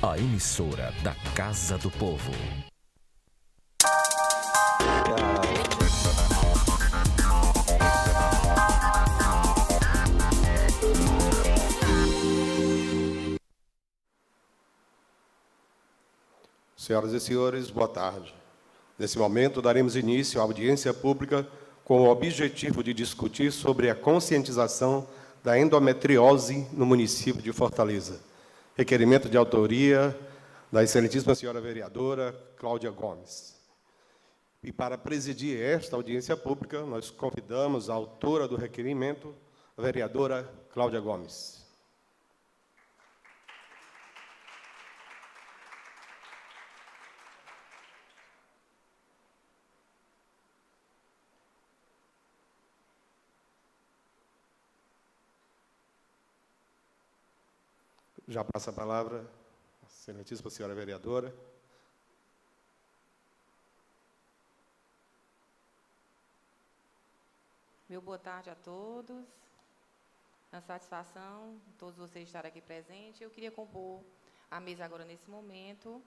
a emissora da Casa do Povo. Senhoras e senhores, boa tarde. Nesse momento, daremos início à audiência pública com o objetivo de discutir sobre a conscientização da endometriose no município de Fortaleza. Requerimento de autoria da excelentíssima senhora vereadora Cláudia Gomes. E para presidir esta audiência pública, nós convidamos a autora do requerimento, a vereadora Cláudia Gomes. Já passa a palavra a excelentíssima senhora vereadora. Meu boa tarde a todos. É uma satisfação todos vocês estarem aqui presentes. Eu queria compor a mesa agora nesse momento,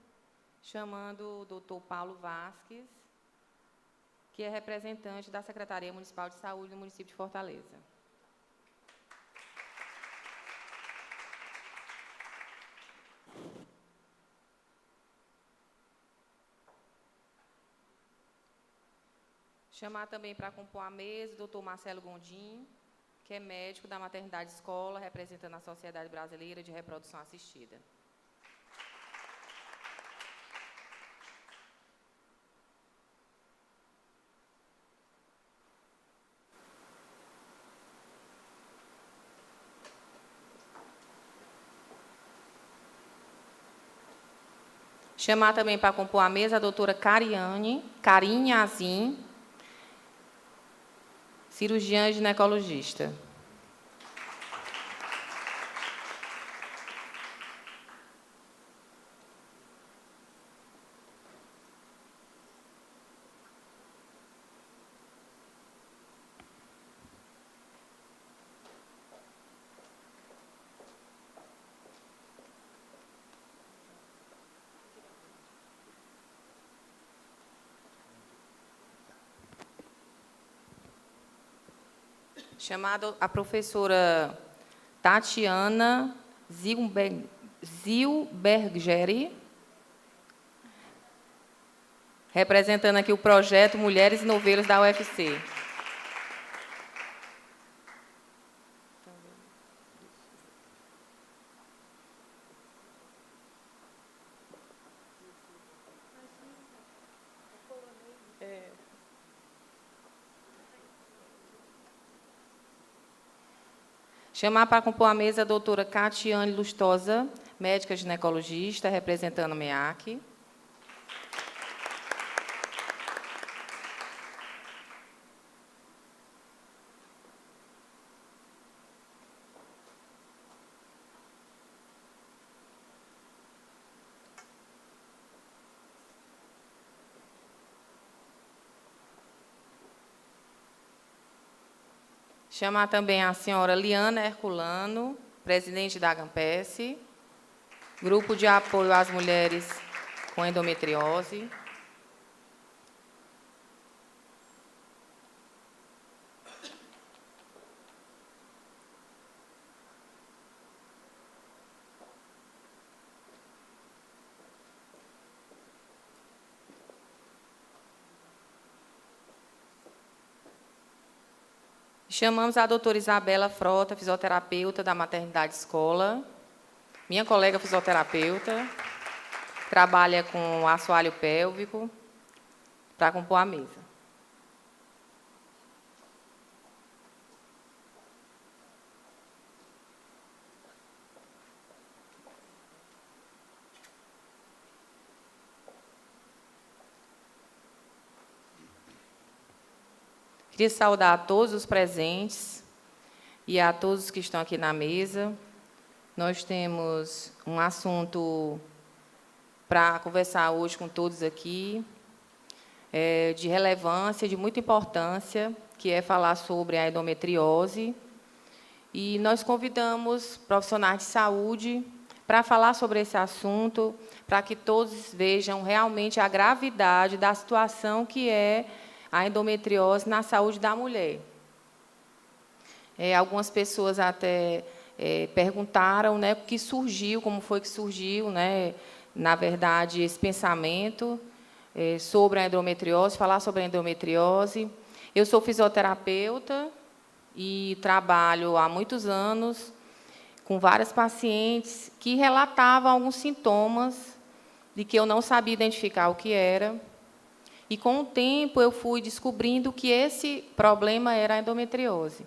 chamando o doutor Paulo Vasques, que é representante da Secretaria Municipal de Saúde do município de Fortaleza. Chamar também para compor a mesa o doutor Marcelo Gondim, que é médico da Maternidade Escola, representando a Sociedade Brasileira de Reprodução Assistida. Chamar também para compor a mesa a doutora Carinha Azim, cirurgiã ginecologista. Chamada a professora Tatiana Zilbergeri, representando aqui o projeto Mulheres e Novelos da UFC. Chamar para compor a mesa a doutora Catiane Lustosa, médica ginecologista, representando a MEAC. Chamar também a senhora Liana Herculano, presidente da Agampes, Grupo de Apoio às Mulheres com Endometriose. Chamamos a doutora Isabela Frota, fisioterapeuta da Maternidade Escola, minha colega fisioterapeuta, trabalha com assoalho pélvico, para compor a mesa. Queria saudar a todos os presentes e a todos que estão aqui na mesa. Nós temos um assunto para conversar hoje com todos aqui, de relevância, de muita importância, que é falar sobre a endometriose. E nós convidamos profissionais de saúde para falar sobre esse assunto, para que todos vejam realmente a gravidade da situação que é a endometriose na saúde da mulher. Algumas pessoas até perguntaram, né, o que surgiu, como foi que surgiu, né, na verdade, esse pensamento sobre a endometriose, falar sobre a endometriose. Eu sou fisioterapeuta e trabalho há muitos anos com várias pacientes que relatavam alguns sintomas de que eu não sabia identificar o que era. E, com o tempo, eu fui descobrindo que esse problema era a endometriose.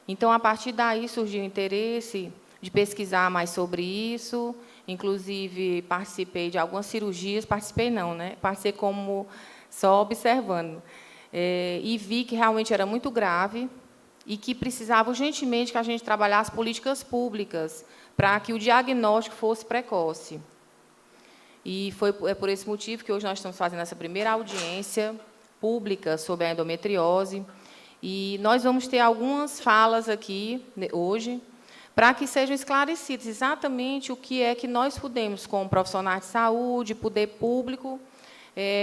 Então, a partir daí, surgiu o interesse de pesquisar mais sobre isso. Inclusive, participei de algumas cirurgias. Participei não, né? Passei como só observando. E vi que realmente era muito grave e que precisava urgentemente que a gente trabalhasse políticas públicas para que o diagnóstico fosse precoce. E é por esse motivo que hoje nós estamos fazendo essa primeira audiência pública sobre a endometriose. E nós vamos ter algumas falas aqui hoje para que sejam esclarecidos exatamente o que é que nós podemos, como profissionais de saúde, poder público,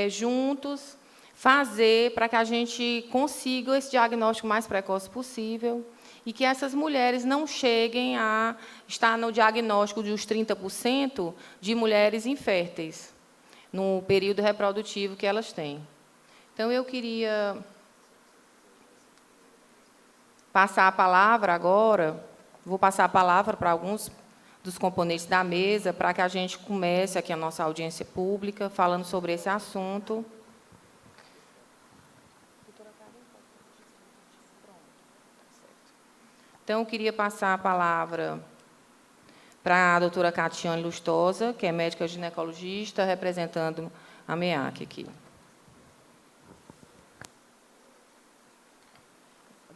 juntos, fazer para que a gente consiga esse diagnóstico mais precoce possível e que essas mulheres não cheguem a estar no diagnóstico dos 30% de mulheres inférteis no período reprodutivo que elas têm. Então, eu queria passar a palavra agora, vou passar a palavra para alguns dos componentes da mesa, para que a gente comece aqui a nossa audiência pública, falando sobre esse assunto. Então, eu queria passar a palavra para a doutora Catiane Lustosa, que é médica ginecologista, representando a MEAC aqui.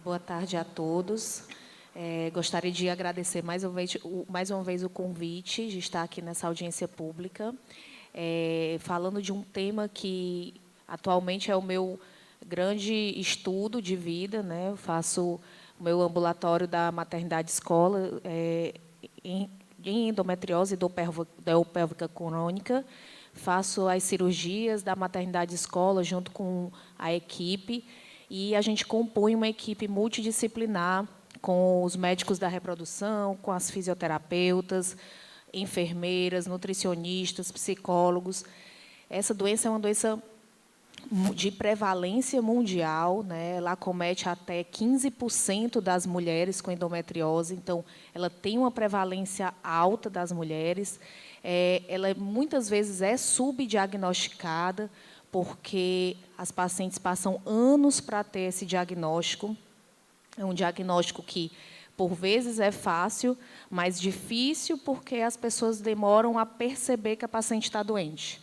Boa tarde a todos. Gostaria de agradecer mais uma vez o convite de estar aqui nessa audiência pública, falando de um tema que atualmente é o meu grande estudo de vida, né? Eu faço o meu ambulatório da maternidade escola em endometriose pélvica crônica, faço as cirurgias da maternidade escola junto com a equipe, e a gente compõe uma equipe multidisciplinar com os médicos da reprodução, com as fisioterapeutas, enfermeiras, nutricionistas, psicólogos. Essa doença é uma doença de prevalência mundial, né? Ela acomete até 15% das mulheres com endometriose, então ela tem uma prevalência alta das mulheres. Ela muitas vezes é subdiagnosticada, porque as pacientes passam anos para ter esse diagnóstico. É um diagnóstico que, por vezes, é fácil, mas difícil porque as pessoas demoram a perceber que a paciente está doente.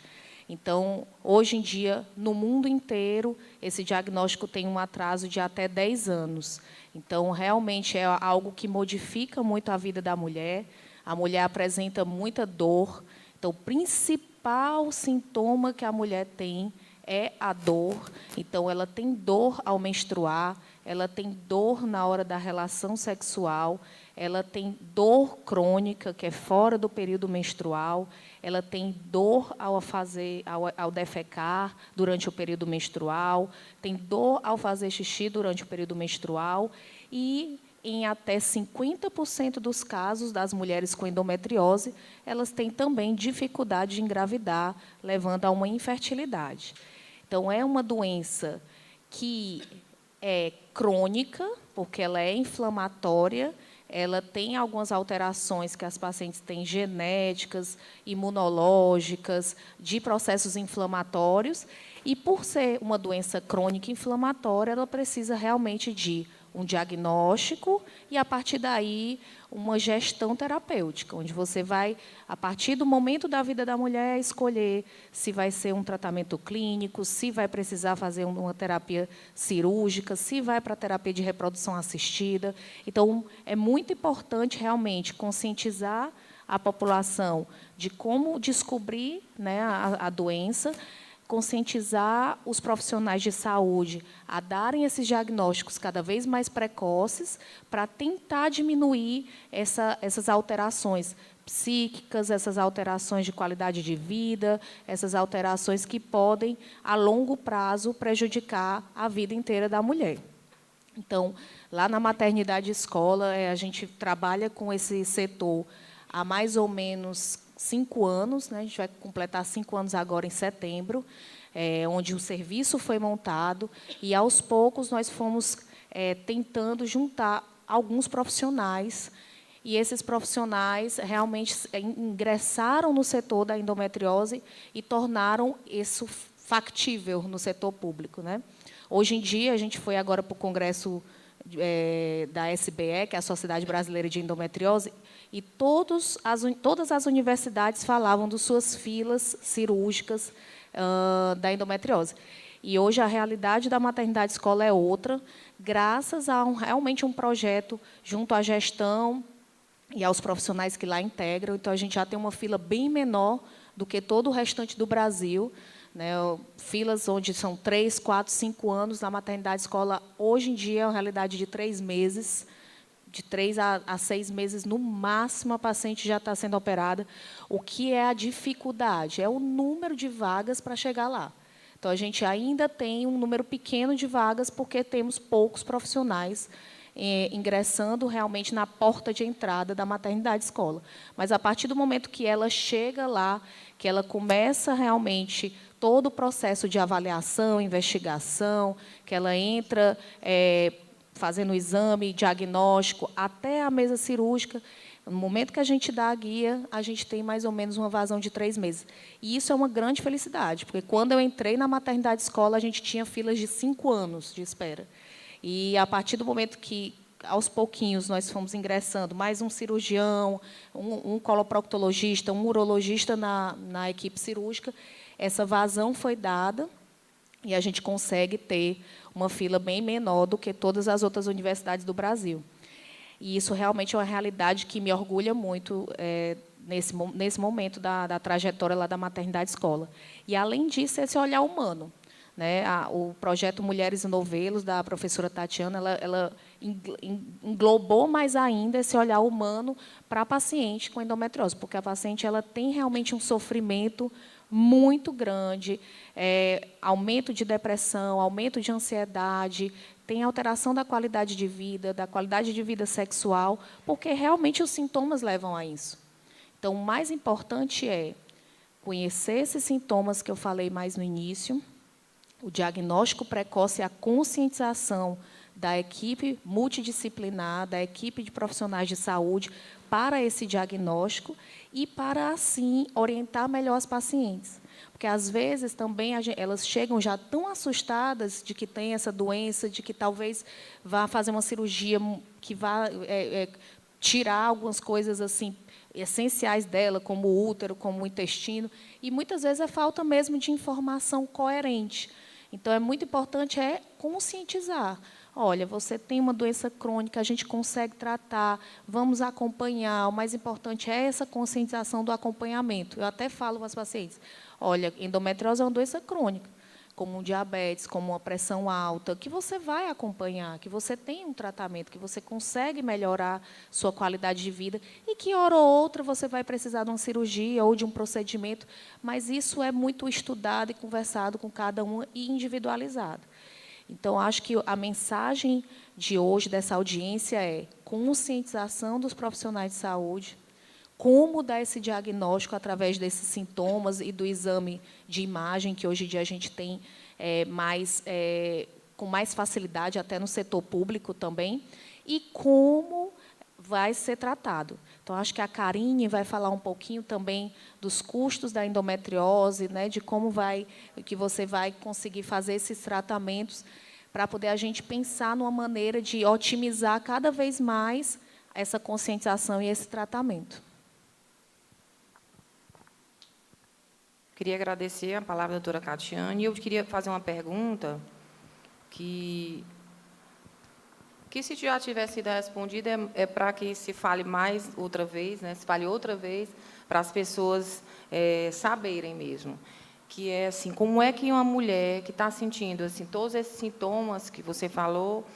Então, hoje em dia, no mundo inteiro, esse diagnóstico tem um atraso de até 10 anos. Então, realmente, é algo que modifica muito a vida da mulher. A mulher apresenta muita dor. Então, o principal sintoma que a mulher tem é a dor. Então, ela tem dor ao menstruar, ela tem dor na hora da relação sexual, ela tem dor crônica, que é fora do período menstrual, ela tem dor ao defecar durante o período menstrual, tem dor ao fazer xixi durante o período menstrual e, em até 50% dos casos das mulheres com endometriose, elas têm também dificuldade de engravidar, levando a uma infertilidade. Então, é uma doença que é crônica, porque ela é inflamatória, ela tem algumas alterações que as pacientes têm genéticas, imunológicas, de processos inflamatórios, e, por ser uma doença crônica inflamatória, ela precisa realmente de um diagnóstico e, a partir daí, uma gestão terapêutica, onde você vai, a partir do momento da vida da mulher, escolher se vai ser um tratamento clínico, se vai precisar fazer uma terapia cirúrgica, se vai para a terapia de reprodução assistida. Então, é muito importante, realmente, conscientizar a população de como descobrir, né, a doença, conscientizar os profissionais de saúde a darem esses diagnósticos cada vez mais precoces para tentar diminuir essas alterações psíquicas, essas alterações de qualidade de vida, essas alterações que podem, a longo prazo, prejudicar a vida inteira da mulher. Então, lá na maternidade escola, a gente trabalha com esse setor há mais ou menos 5 anos, né? A gente vai completar 5 anos agora em setembro, onde o serviço foi montado, e, aos poucos, nós fomos tentando juntar alguns profissionais, e esses profissionais realmente ingressaram no setor da endometriose e tornaram isso factível no setor público, né? Hoje em dia, a gente foi agora para o congresso da SBE, que é a Sociedade Brasileira de Endometriose, e todas as universidades falavam das suas filas cirúrgicas da endometriose. E hoje a realidade da maternidade escola é outra, graças a realmente um projeto junto à gestão e aos profissionais que lá integram. Então, a gente já tem uma fila bem menor do que todo o restante do Brasil, né? Filas onde são 3, 4, 5 anos. Na maternidade escola, hoje em dia, é uma realidade de 3 meses, de 3 a 6 meses, no máximo, a paciente já está sendo operada. O que é a dificuldade? É o número de vagas para chegar lá. Então, a gente ainda tem um número pequeno de vagas, porque temos poucos profissionais ingressando realmente na porta de entrada da maternidade escola. Mas, a partir do momento que ela chega lá, que ela começa realmente todo o processo de avaliação, investigação, que ela entra fazendo o exame, diagnóstico, até a mesa cirúrgica, no momento que a gente dá a guia, a gente tem mais ou menos uma vazão de 3 meses. E isso é uma grande felicidade, porque, quando eu entrei na maternidade escola, a gente tinha filas de 5 anos de espera. E, a partir do momento que, aos pouquinhos, nós fomos ingressando mais um cirurgião, um coloproctologista, um urologista na equipe cirúrgica, essa vazão foi dada e a gente consegue ter uma fila bem menor do que todas as outras universidades do Brasil. E isso realmente é uma realidade que me orgulha muito nesse momento da trajetória lá da maternidade escola. E, além disso, esse olhar humano, né? O projeto Mulheres e Novelos, da professora Tatiana, ela englobou mais ainda esse olhar humano para a paciente com endometriose, porque a paciente ela tem realmente um sofrimento muito grande, aumento de depressão, aumento de ansiedade, tem alteração da qualidade de vida sexual, porque realmente os sintomas levam a isso. Então, o mais importante é conhecer esses sintomas que eu falei mais no início, o diagnóstico precoce e a conscientização da equipe multidisciplinar, da equipe de profissionais de saúde para esse diagnóstico e para, assim, orientar melhor as pacientes. Porque, às vezes, também elas chegam já tão assustadas de que tem essa doença, de que talvez vá fazer uma cirurgia que vá tirar algumas coisas assim essenciais dela, como o útero, como o intestino, e, muitas vezes, é falta mesmo de informação coerente. Então, é muito importante conscientizar. Olha, você tem uma doença crônica, a gente consegue tratar, vamos acompanhar. O mais importante é essa conscientização do acompanhamento. Eu até falo para as pacientes, olha, endometriose é uma doença crônica, como um diabetes, como uma pressão alta, que você vai acompanhar, que você tem um tratamento, que você consegue melhorar sua qualidade de vida e que, hora ou outra, você vai precisar de uma cirurgia ou de um procedimento, mas isso é muito estudado e conversado com cada uma e individualizado. Então, acho que a mensagem de hoje, dessa audiência, é conscientização dos profissionais de saúde, como dar esse diagnóstico através desses sintomas e do exame de imagem, que hoje em dia a gente tem com mais facilidade, até no setor público também, e como vai ser tratado. Então, acho que a Karine vai falar um pouquinho também dos custos da endometriose, né, de como que você vai conseguir fazer esses tratamentos para poder a gente pensar numa maneira de otimizar cada vez mais essa conscientização e esse tratamento. Queria agradecer a palavra da doutora Catiane. E eu queria fazer uma pergunta que se já tivesse sido respondida, é para que se fale mais outra vez, né, se fale outra vez, para as pessoas saberem mesmo. que é assim, como é que uma mulher que está sentindo assim todos esses sintomas que você falou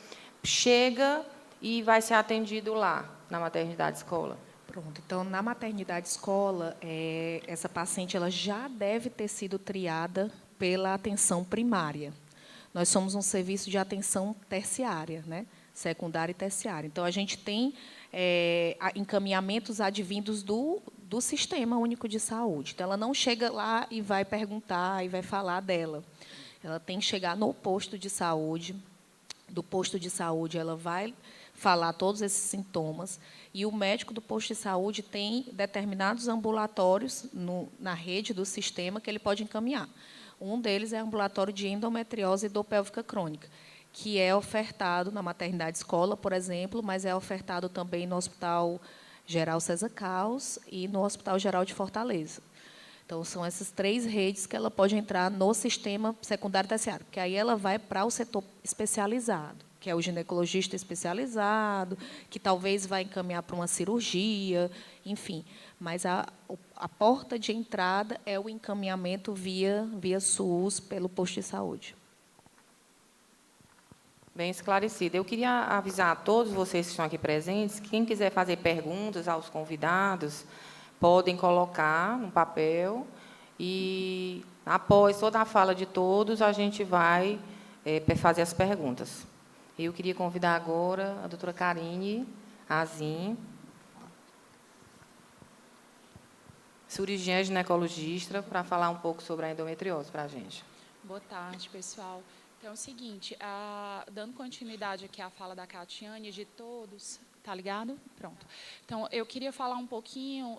chega e vai ser atendido lá na maternidade escola? Pronto. Então, na maternidade escola, essa paciente ela já deve ter sido triada pela atenção primária. Nós somos um serviço de atenção terciária, né? Secundária e terciária. Então, a gente tem encaminhamentos advindos do Sistema Único de Saúde. Então, ela não chega lá e vai perguntar e vai falar dela. Ela tem que chegar no posto de saúde. Do posto de saúde, ela vai falar todos esses sintomas, e o médico do posto de saúde tem determinados ambulatórios na rede do sistema que ele pode encaminhar. Um deles é o ambulatório de endometriose e dor pélvica crônica, que é ofertado na maternidade escola, por exemplo, mas é ofertado também no Hospital Geral César Caos e no Hospital Geral de Fortaleza. Então, são essas 3 redes que ela pode entrar no sistema secundário terciário, porque aí ela vai para o setor especializado, que é o ginecologista especializado, que talvez vai encaminhar para uma cirurgia, enfim. Mas a porta de entrada é o encaminhamento via SUS pelo posto de saúde. Bem esclarecido. Eu queria avisar a todos vocês que estão aqui presentes, que quem quiser fazer perguntas aos convidados, podem colocar no papel e, após toda a fala de todos, a gente vai fazer as perguntas. Eu queria convidar agora a doutora Karine Azim, cirurgiã ginecologista, para falar um pouco sobre a endometriose para a gente. Boa tarde, pessoal. Então, é o seguinte, dando continuidade aqui à fala da Catiane, de todos, tá ligado? Pronto. Então, eu queria falar um pouquinho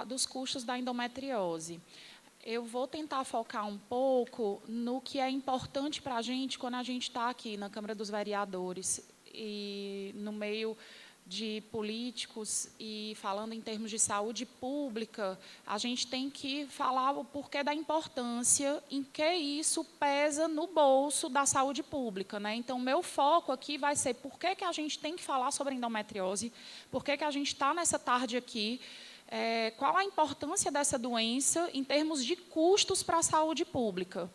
dos custos da endometriose. Eu vou tentar focar um pouco no que é importante para a gente quando a gente está aqui na Câmara dos Vereadores e no meio de políticos e falando em termos de saúde pública, a gente tem que falar o porquê da importância em que isso pesa no bolso da saúde pública, né? Então, meu foco aqui vai ser por que a gente tem que falar sobre endometriose, por que a gente está nessa tarde aqui, qual a importância dessa doença em termos de custos para a saúde pública.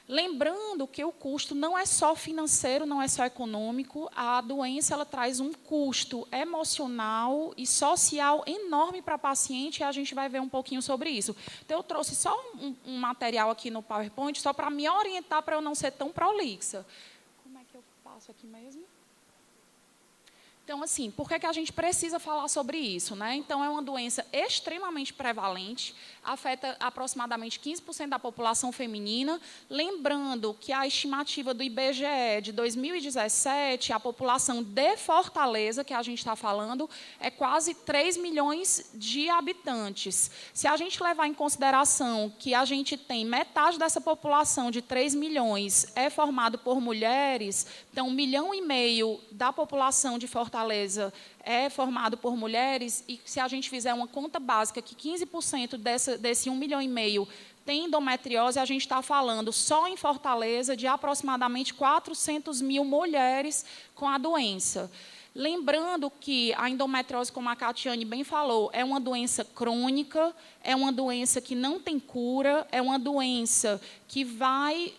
Lembrando que o custo não é só financeiro, não é só econômico, a doença ela traz um custo emocional e social enorme para a paciente, e a gente vai ver um pouquinho sobre isso. Então, eu trouxe só um material aqui no PowerPoint, só para me orientar, para eu não ser tão prolixa. Como é que eu passo aqui mesmo? Então, assim, por que a gente precisa falar sobre isso, né? Então, é uma doença extremamente prevalente, afeta aproximadamente 15% da população feminina. Lembrando que a estimativa do IBGE de 2017, a população de Fortaleza, que a gente está falando, é quase 3 milhões de habitantes. Se a gente levar em consideração que a gente tem metade dessa população de 3 milhões é formado por mulheres, então 1,5 milhão da população de Fortaleza é formado por mulheres, e se a gente fizer uma conta básica que 15% desse 1,5 milhão tem endometriose, a gente está falando só em Fortaleza de aproximadamente 400 mil mulheres com a doença. Lembrando que a endometriose, como a Catiane bem falou, é uma doença crônica, é uma doença que não tem cura, é uma doença que vai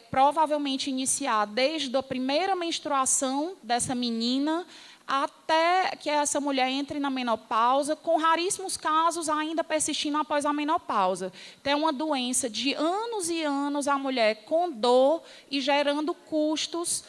provavelmente iniciar desde a primeira menstruação dessa menina até que essa mulher entre na menopausa, com raríssimos casos ainda persistindo após a menopausa. Então, é uma doença de anos e anos a mulher com dor e gerando custos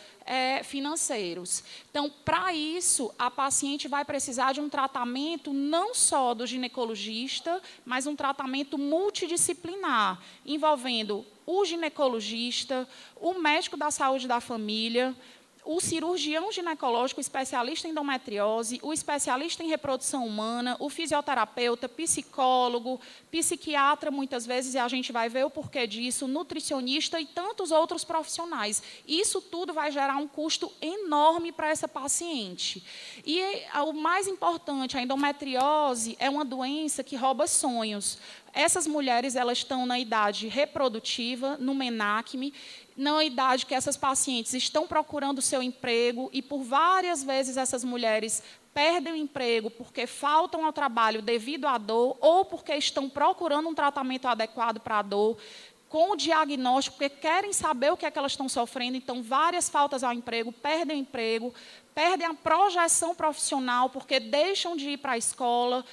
financeiros. Então, para isso, a paciente vai precisar de um tratamento não só do ginecologista, mas um tratamento multidisciplinar, envolvendo o ginecologista, o médico da saúde da família, o cirurgião ginecológico, especialista em endometriose, o especialista em reprodução humana, o fisioterapeuta, psicólogo, psiquiatra, muitas vezes, e a gente vai ver o porquê disso, nutricionista e tantos outros profissionais. Isso tudo vai gerar um custo enorme para essa paciente. E o mais importante, a endometriose é uma doença que rouba sonhos. Essas mulheres elas estão na idade reprodutiva, no menacme, na idade que essas pacientes estão procurando seu emprego, e por várias vezes essas mulheres perdem o emprego porque faltam ao trabalho devido à dor ou porque estão procurando um tratamento adequado para a dor. com o diagnóstico, porque querem saber o que é que elas estão sofrendo. Então, várias faltas ao emprego, perdem o emprego, perdem a projeção profissional, porque deixam de ir para a escola.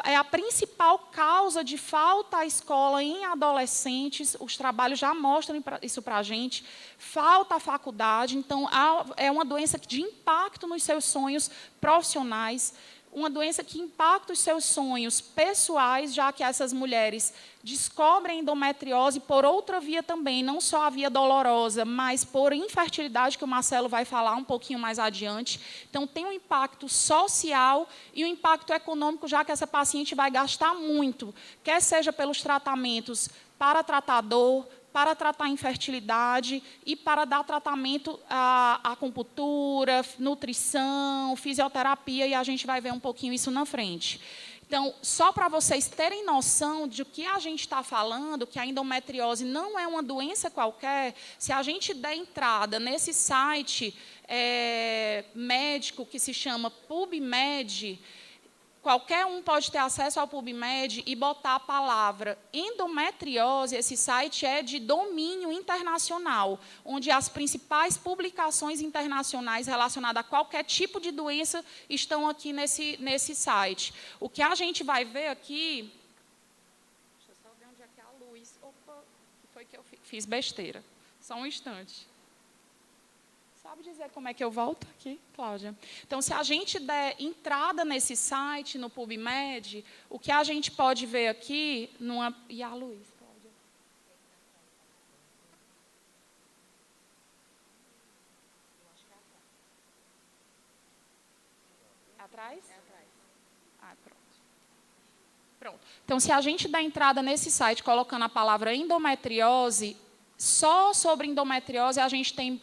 É a principal causa de falta à escola em adolescentes. Os trabalhos já mostram isso para a gente. Falta à faculdade. Então, é uma doença de impacto nos seus sonhos profissionais, uma doença que impacta os seus sonhos pessoais, já que essas mulheres descobrem endometriose por outra via também, não só a via dolorosa, mas por infertilidade, que o Marcelo vai falar um pouquinho mais adiante. Então, tem um impacto social e um impacto econômico, já que essa paciente vai gastar muito, quer seja pelos tratamentos para tratar dor, para tratar a infertilidade e para dar tratamento à acupuntura, nutrição, fisioterapia, e a gente vai ver um pouquinho isso na frente. Então, só para vocês terem noção de que a gente está falando, que a endometriose não é uma doença qualquer, se a gente der entrada nesse site médico que se chama PubMed, qualquer um pode ter acesso ao PubMed e botar a palavra endometriose. Esse site é de domínio internacional, onde as principais publicações internacionais relacionadas a qualquer tipo de doença estão aqui nesse site. O que a gente vai ver aqui... Deixa eu só ver onde é que é a luz. Opa, que foi que eu fiz besteira. Só um instante. Sabe dizer como é que eu volto aqui, Cláudia? Então, se a gente der entrada nesse site, no PubMed, o que a gente pode ver aqui... E a luz, Cláudia? Atrás? É atrás. Ah, pronto. Pronto. Então, se a gente der entrada nesse site, colocando a palavra endometriose... Só sobre endometriose, a gente tem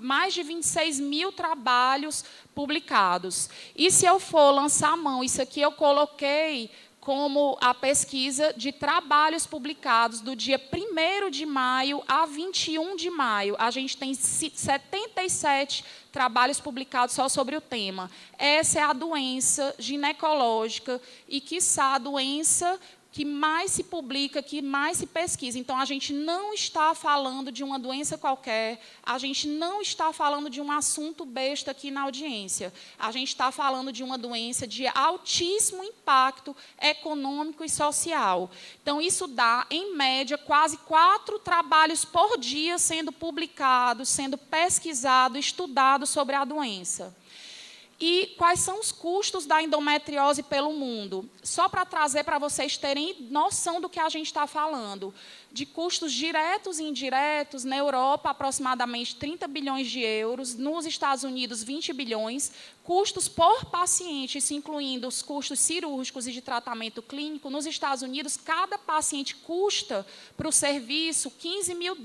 mais de 26 mil trabalhos publicados. E se eu for lançar a mão, isso aqui eu coloquei como a pesquisa de trabalhos publicados do dia 1º de maio a 21 de maio. A gente tem 77 trabalhos publicados só sobre o tema. Essa é a doença ginecológica e, quiçá, a doença que mais se publica, que mais se pesquisa. Então, a gente não está falando de uma doença qualquer, a gente não está falando de um assunto besta aqui na audiência. A gente está falando de uma doença de altíssimo impacto econômico e social. Então, isso dá, em média, quase 4 trabalhos por dia sendo publicados, sendo pesquisado, estudado sobre a doença. E quais são os custos da endometriose pelo mundo? Só para trazer para vocês terem noção do que a gente está falando. De custos diretos e indiretos, na Europa, aproximadamente 30 bilhões de euros, nos Estados Unidos, 20 bilhões. Custos por paciente, isso incluindo os custos cirúrgicos e de tratamento clínico. Nos Estados Unidos, cada paciente custa para o serviço $15 mil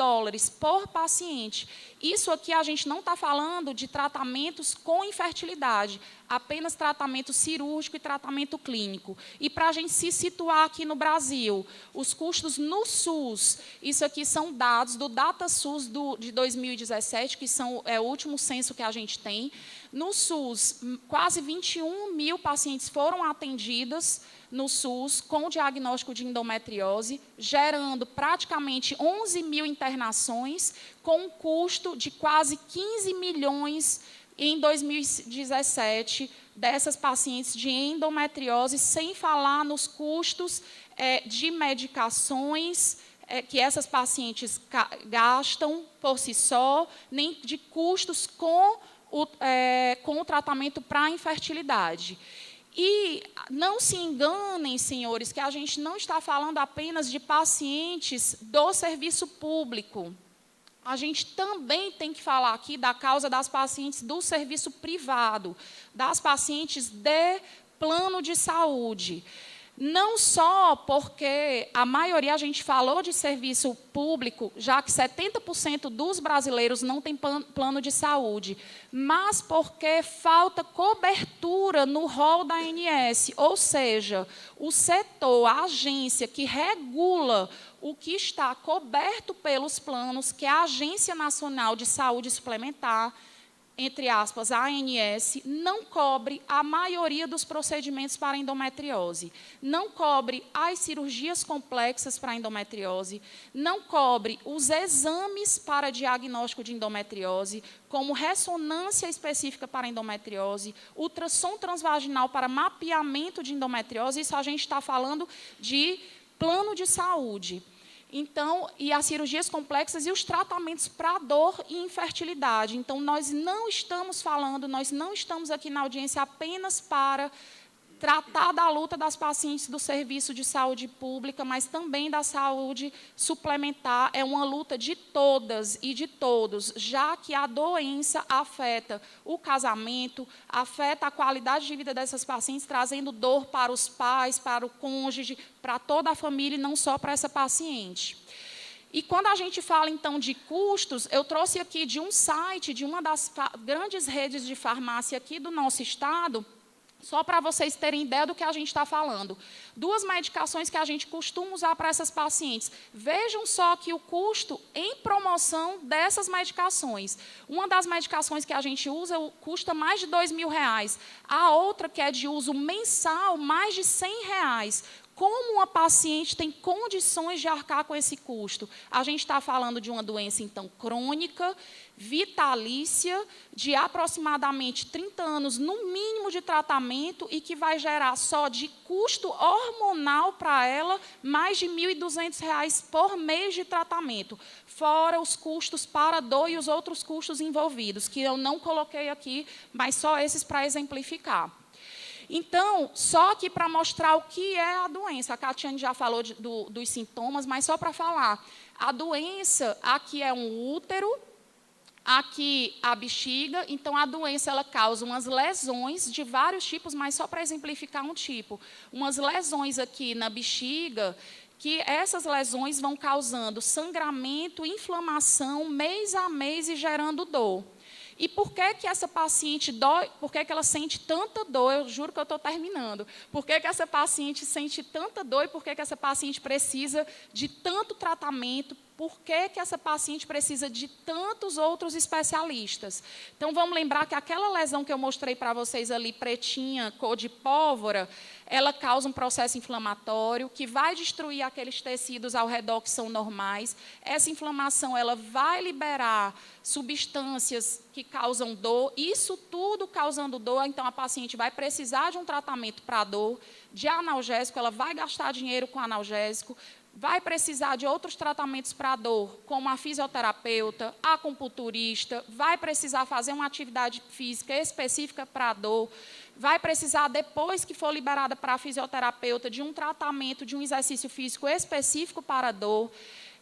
por paciente. Isso aqui a gente não está falando de tratamentos com infertilidade, apenas tratamento cirúrgico e tratamento clínico. E para a gente se situar aqui no Brasil, os custos no SUS, isso aqui são dados do DataSUS de 2017, que é o último censo que a gente tem. No SUS, quase 21 mil pacientes foram atendidas no SUS com diagnóstico de endometriose, gerando praticamente 11 mil internações, com um custo de quase 15 milhões em 2017 dessas pacientes de endometriose, sem falar nos custos de medicações que essas pacientes gastam por si só, nem de custos com o tratamento para a infertilidade. E não se enganem, senhores, que a gente não está falando apenas de pacientes do serviço público. A gente também tem que falar aqui da causa das pacientes do serviço privado, das pacientes de plano de saúde. Não só porque a maioria, a gente falou de serviço público, já que 70% dos brasileiros não tem plano de saúde, mas porque falta cobertura no rol da ANS, ou seja, o setor, a agência que regula o que está coberto pelos planos, que é a Agência Nacional de Saúde Suplementar, entre aspas, ANS, não cobre a maioria dos procedimentos para endometriose, não cobre as cirurgias complexas para endometriose, não cobre os exames para diagnóstico de endometriose, como ressonância específica para endometriose, ultrassom transvaginal para mapeamento de endometriose, isso a gente está falando de plano de saúde. Então, e as cirurgias complexas e os tratamentos para dor e infertilidade. Então, nós não estamos aqui na audiência apenas para tratar da luta das pacientes do serviço de saúde pública, mas também da saúde suplementar. É uma luta de todas e de todos, já que a doença afeta o casamento, afeta a qualidade de vida dessas pacientes, trazendo dor para os pais, para o cônjuge, para toda a família e não só para essa paciente. E quando a gente fala, então, de custos, eu trouxe aqui de um site, de uma das grandes redes de farmácia aqui do nosso estado, só para vocês terem ideia do que a gente está falando. 2 medicações que a gente costuma usar para essas pacientes. Vejam só que o custo em promoção dessas medicações. Uma das medicações que a gente usa custa mais de R$2.000. A outra, que é de uso mensal, mais de R$100. Como uma paciente tem condições de arcar com esse custo? A gente está falando de uma doença, então, crônica, vitalícia, de aproximadamente 30 anos, no mínimo, de tratamento, e que vai gerar só de custo hormonal para ela mais de R$1.200 por mês de tratamento, fora os custos para dor e os outros custos envolvidos, que eu não coloquei aqui, mas só esses para exemplificar. Então, só que para mostrar o que é a doença, a Catiane já falou dos sintomas, mas só para falar, a doença, aqui é um útero, aqui a bexiga, então a doença ela causa umas lesões de vários tipos, mas só para exemplificar um tipo, umas lesões aqui na bexiga, que essas lesões vão causando sangramento, inflamação, mês a mês e gerando dor. E por que essa paciente dói? Por que ela sente tanta dor? Eu juro que eu estou terminando. Por que essa paciente sente tanta dor e por que essa paciente precisa de tanto tratamento? Por que essa paciente precisa de tantos outros especialistas? Então, vamos lembrar que aquela lesão que eu mostrei para vocês ali, pretinha, cor de pólvora, ela causa um processo inflamatório que vai destruir aqueles tecidos ao redor que são normais. Essa inflamação ela vai liberar substâncias que causam dor, isso tudo causando dor, então a paciente vai precisar de um tratamento para dor, de analgésico, ela vai gastar dinheiro com analgésico, vai precisar de outros tratamentos para dor, como a fisioterapeuta, a acupunturista, vai precisar fazer uma atividade física específica para dor, vai precisar, depois que for liberada para a fisioterapeuta, de um tratamento, de um exercício físico específico para dor.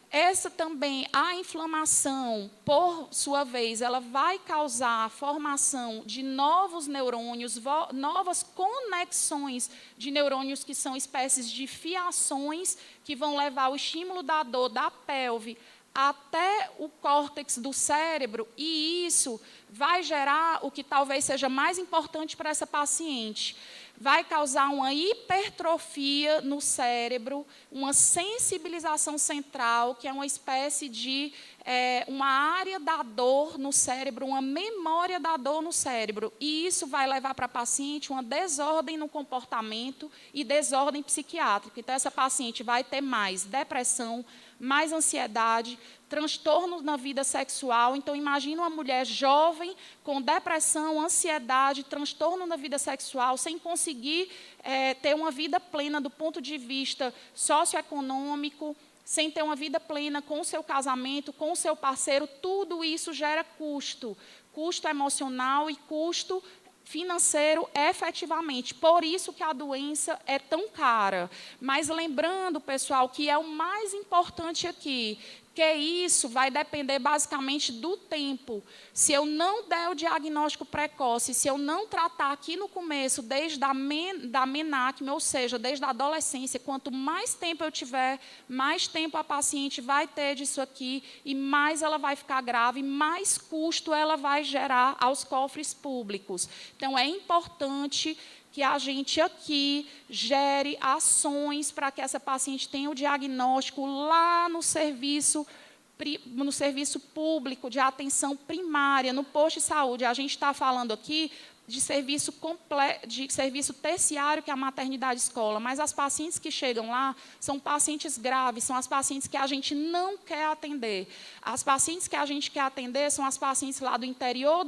Essa também, a inflamação, por sua vez, ela vai causar a formação de novos neurônios, novas conexões de neurônios que são espécies de fiações que vão levar o estímulo da dor da pelve até o córtex do cérebro, e isso vai gerar o que talvez seja mais importante para essa paciente. Vai causar uma hipertrofia no cérebro, uma sensibilização central, que é uma espécie de uma área da dor no cérebro, uma memória da dor no cérebro. E isso vai levar para a paciente uma desordem no comportamento e desordem psiquiátrica. Então, essa paciente vai ter mais depressão, mais ansiedade, transtornos na vida sexual. Então, imagina uma mulher jovem com depressão, ansiedade, transtorno na vida sexual, sem conseguir ter uma vida plena do ponto de vista socioeconômico, sem ter uma vida plena com o seu casamento, com o seu parceiro. Tudo isso gera custo, custo emocional e custo financeiro efetivamente. Por isso que a doença é tão cara. Mas lembrando, pessoal, que é o mais importante aqui, que isso vai depender basicamente do tempo. Se eu não der o diagnóstico precoce, se eu não tratar aqui no começo, desde a menacme, ou seja, desde a adolescência, quanto mais tempo eu tiver, mais tempo a paciente vai ter disso aqui, e mais ela vai ficar grave, mais custo ela vai gerar aos cofres públicos. Então, é importante que a gente aqui gere ações para que essa paciente tenha o diagnóstico lá no serviço no serviço público de atenção primária, no posto de saúde. A gente está falando aqui de serviço terciário, que é a maternidade escola, mas as pacientes que chegam lá são pacientes graves, são as pacientes que a gente não quer atender. As pacientes que a gente quer atender são as pacientes lá do interior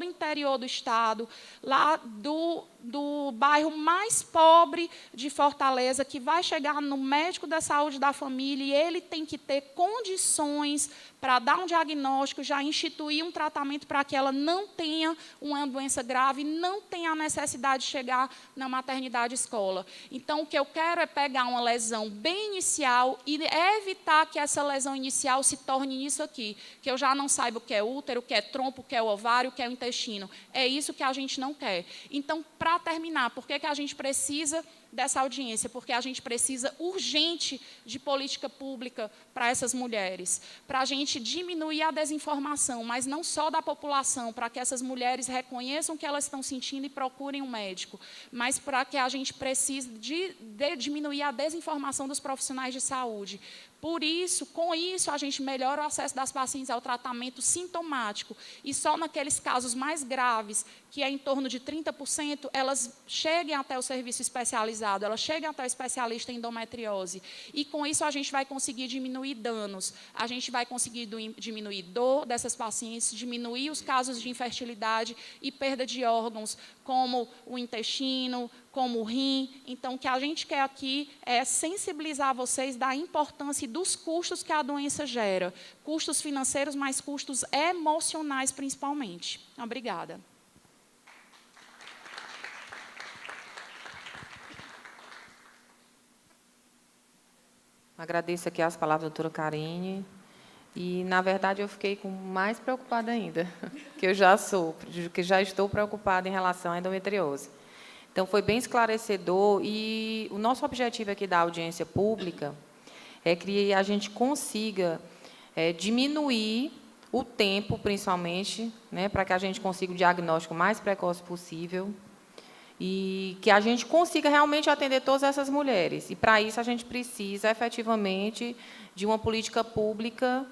do estado, lá do bairro mais pobre de Fortaleza, que vai chegar no médico da saúde da família e ele tem que ter condições para dar um diagnóstico, já instituir um tratamento para que ela não tenha uma doença grave, não tenha a necessidade de chegar na maternidade escola. Então, o que eu quero é pegar uma lesão bem inicial e evitar que essa lesão inicial se torne isso aqui, que eu já não saiba o que é útero, o que é trompo, o que é ovário, o que é o intestino. É isso que a gente não quer. Então, para terminar, por que a gente precisa dessa audiência? Porque a gente precisa urgente de política pública para essas mulheres, para a gente diminuir a desinformação, mas não só da população, para que essas mulheres reconheçam o que elas estão sentindo e procurem um médico, mas para que a gente precise de diminuir a desinformação dos profissionais de saúde. Por isso, com isso, a gente melhora o acesso das pacientes ao tratamento sintomático. E só naqueles casos mais graves, que é em torno de 30%, elas cheguem até o serviço especializado, elas cheguem até o especialista em endometriose. E com isso, a gente vai conseguir diminuir danos, a gente vai conseguir diminuir dor dessas pacientes, diminuir os casos de infertilidade e perda de órgãos, como o intestino, como o rim. Então, o que a gente quer aqui é sensibilizar vocês da importância e dos custos que a doença gera. Custos financeiros, mas custos emocionais, principalmente. Obrigada. Agradeço aqui as palavras da doutora Karine. E, na verdade, eu fiquei mais preocupada ainda, que eu já estou preocupada em relação à endometriose. Então, foi bem esclarecedor e o nosso objetivo aqui da audiência pública é que a gente consiga diminuir o tempo, principalmente, né, para que a gente consiga o diagnóstico mais precoce possível e que a gente consiga realmente atender todas essas mulheres. E, para isso, a gente precisa, efetivamente, de uma política pública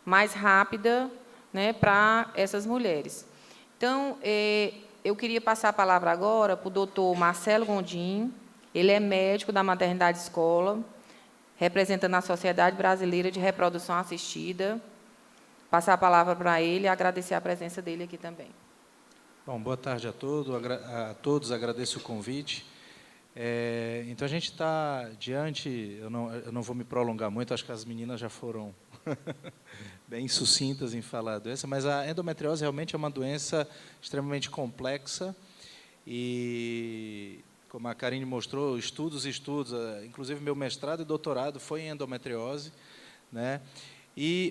mais rápida, né, para essas mulheres. Então, eu queria passar a palavra agora para o doutor Marcelo Gondim. Ele é médico da maternidade escola, representando a Sociedade Brasileira de Reprodução Assistida. Passar a palavra para ele e agradecer a presença dele aqui também. Bom, boa tarde a todos, agradeço o convite. Então, a gente está diante, eu não vou me prolongar muito, acho que as meninas já foram bem sucintas em falar da doença, mas a endometriose realmente é uma doença extremamente complexa e, como a Karine mostrou, estudos, inclusive meu mestrado e doutorado foi em endometriose, né?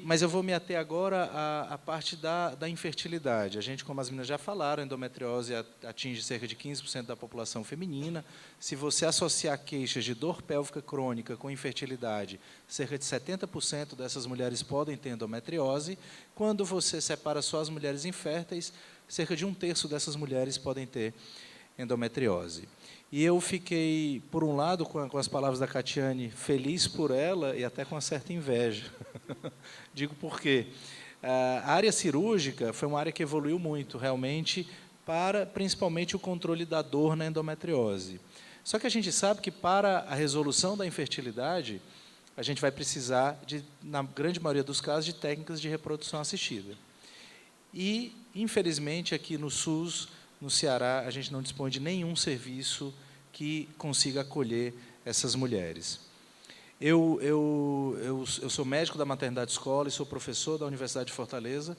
Mas eu vou me ater agora à parte da infertilidade. A gente, como as meninas já falaram, a endometriose atinge cerca de 15% da população feminina. Se você associar queixas de dor pélvica crônica com infertilidade, cerca de 70% dessas mulheres podem ter endometriose. Quando você separa só as mulheres inférteis, cerca de 1/3 dessas mulheres podem ter endometriose. E eu fiquei, por um lado, com as palavras da Catiane, feliz por ela e até com uma certa inveja. Digo por quê? A área cirúrgica foi uma área que evoluiu muito, realmente, para, principalmente, o controle da dor na endometriose. Só que a gente sabe que, para a resolução da infertilidade, a gente vai precisar, na grande maioria dos casos, de técnicas de reprodução assistida. E, infelizmente, aqui no SUS, no Ceará, a gente não dispõe de nenhum serviço que consiga acolher essas mulheres. Eu sou médico da maternidade escola e sou professor da Universidade de Fortaleza.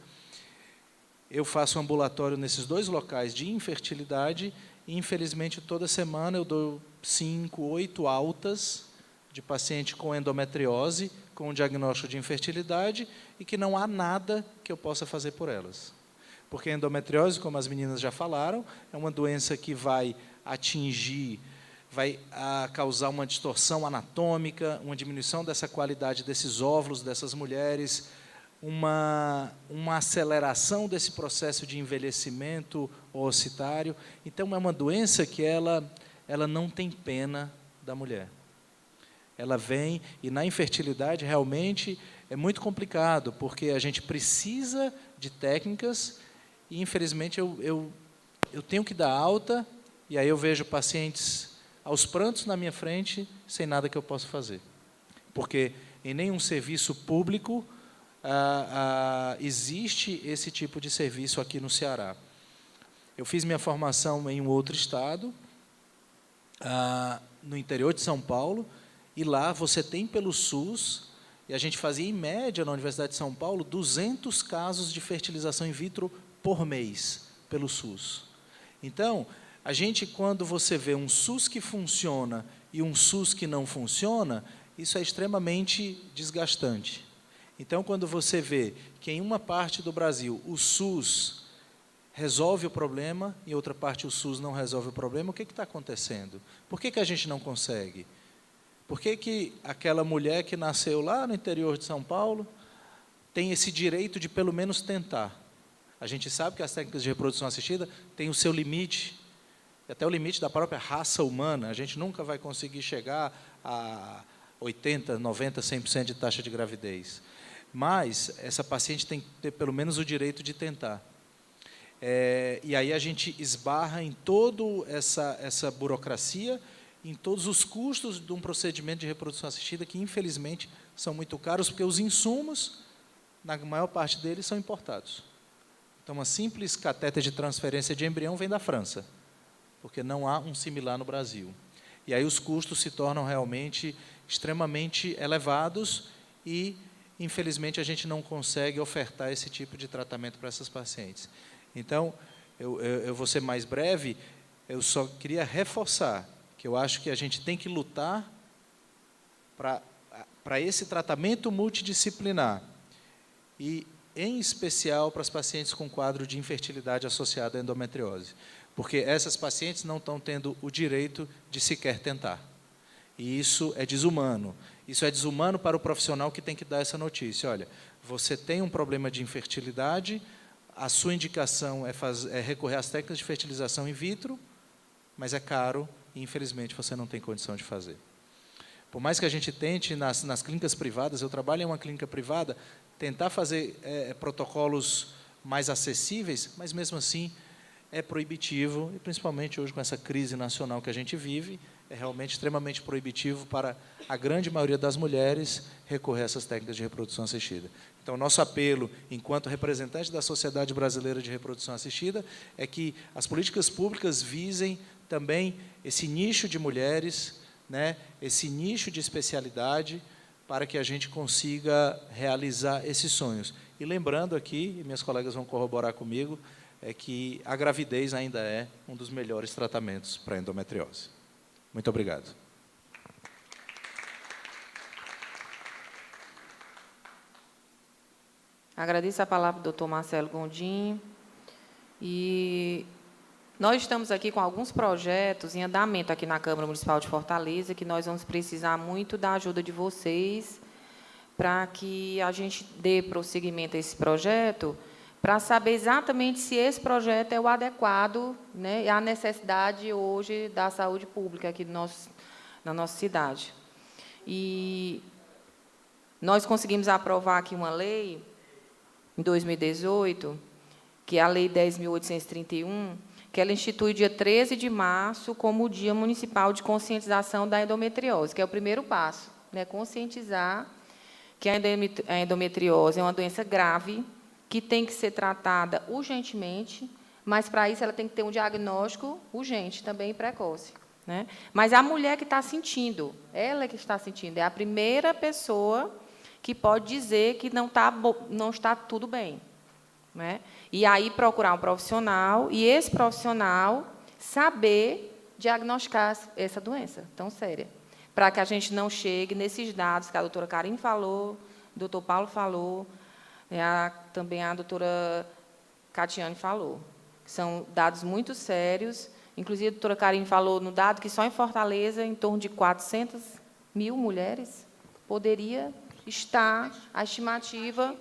Eu faço ambulatório nesses 2 locais de infertilidade e, infelizmente, toda semana eu dou 5, 8 altas de paciente com endometriose, com diagnóstico de infertilidade e que não há nada que eu possa fazer por elas. Porque a endometriose, como as meninas já falaram, é uma doença que vai causar uma distorção anatômica, uma diminuição dessa qualidade desses óvulos dessas mulheres, uma aceleração desse processo de envelhecimento oocitário. Então, é uma doença que ela não tem pena da mulher. Ela vem, e na infertilidade, realmente, é muito complicado, porque a gente precisa de técnicas e, infelizmente, eu tenho que dar alta e aí eu vejo pacientes aos prantos na minha frente sem nada que eu possa fazer. Porque em nenhum serviço público existe esse tipo de serviço aqui no Ceará. Eu fiz minha formação em um outro estado, no interior de São Paulo, e lá você tem pelo SUS, e a gente fazia em média na Universidade de São Paulo 200 casos de fertilização in vitro por mês pelo SUS. Então, a gente, quando você vê um SUS que funciona e um SUS que não funciona, isso é extremamente desgastante. Então, quando você vê que em uma parte do Brasil o SUS resolve o problema, em outra parte o SUS não resolve o problema, o que está acontecendo? Por que a gente não consegue? Por que aquela mulher que nasceu lá no interior de São Paulo tem esse direito de, pelo menos, tentar? A gente sabe que as técnicas de reprodução assistida têm o seu limite, até o limite da própria raça humana. A gente nunca vai conseguir chegar a 80%, 90%, 100% de taxa de gravidez. Mas essa paciente tem que ter, pelo menos, o direito de tentar. E aí a gente esbarra em toda essa burocracia, em todos os custos de um procedimento de reprodução assistida, que, infelizmente, são muito caros, porque os insumos, na maior parte deles, são importados. Então, uma simples catéter de transferência de embrião vem da França, porque não há um similar no Brasil. E aí os custos se tornam realmente extremamente elevados e, infelizmente, a gente não consegue ofertar esse tipo de tratamento para essas pacientes. Então, eu vou ser mais breve, eu só queria reforçar que eu acho que a gente tem que lutar para esse tratamento multidisciplinar e, em especial, para as pacientes com quadro de infertilidade associada à endometriose, porque essas pacientes não estão tendo o direito de sequer tentar. E isso é desumano. Isso é desumano para o profissional que tem que dar essa notícia. Olha, você tem um problema de infertilidade, a sua indicação é recorrer às técnicas de fertilização in vitro, mas é caro e, infelizmente, você não tem condição de fazer. Por mais que a gente tente, nas clínicas privadas, eu trabalho em uma clínica privada, tentar fazer protocolos mais acessíveis, mas, mesmo assim, é proibitivo, e, principalmente, hoje, com essa crise nacional que a gente vive, é realmente extremamente proibitivo para a grande maioria das mulheres recorrer a essas técnicas de reprodução assistida. Então, nosso apelo, enquanto representante da Sociedade Brasileira de Reprodução Assistida, é que as políticas públicas visem também esse nicho de mulheres, né, esse nicho de especialidade, para que a gente consiga realizar esses sonhos. E lembrando aqui, e minhas colegas vão corroborar comigo, é que a gravidez ainda é um dos melhores tratamentos para a endometriose. Muito obrigado. Agradeço a palavra do doutor Marcelo Gondim. E nós estamos aqui com alguns projetos em andamento aqui na Câmara Municipal de Fortaleza, que nós vamos precisar muito da ajuda de vocês para que a gente dê prosseguimento a esse projeto, para saber exatamente se esse projeto é o adequado, né, e a necessidade hoje da saúde pública aqui na nossa cidade. E nós conseguimos aprovar aqui uma lei, em 2018, que é a Lei 10.831, que ela institui o dia 13 de março como o Dia Municipal de Conscientização da Endometriose, que é o primeiro passo, né, conscientizar que a endometriose é uma doença grave, que tem que ser tratada urgentemente, mas, para isso, ela tem que ter um diagnóstico urgente também e precoce, né? Mas a mulher que está sentindo, ela que está sentindo, é a primeira pessoa que pode dizer que não está tudo bem, né? E aí procurar um profissional, e esse profissional saber diagnosticar essa doença tão séria, para que a gente não chegue nesses dados que a doutora Karine falou, o doutor Paulo falou, também a doutora Catiane falou, que são dados muito sérios. Inclusive, a doutora Karine falou no dado que só em Fortaleza, em torno de 400 mil mulheres poderia estar, a estimativa,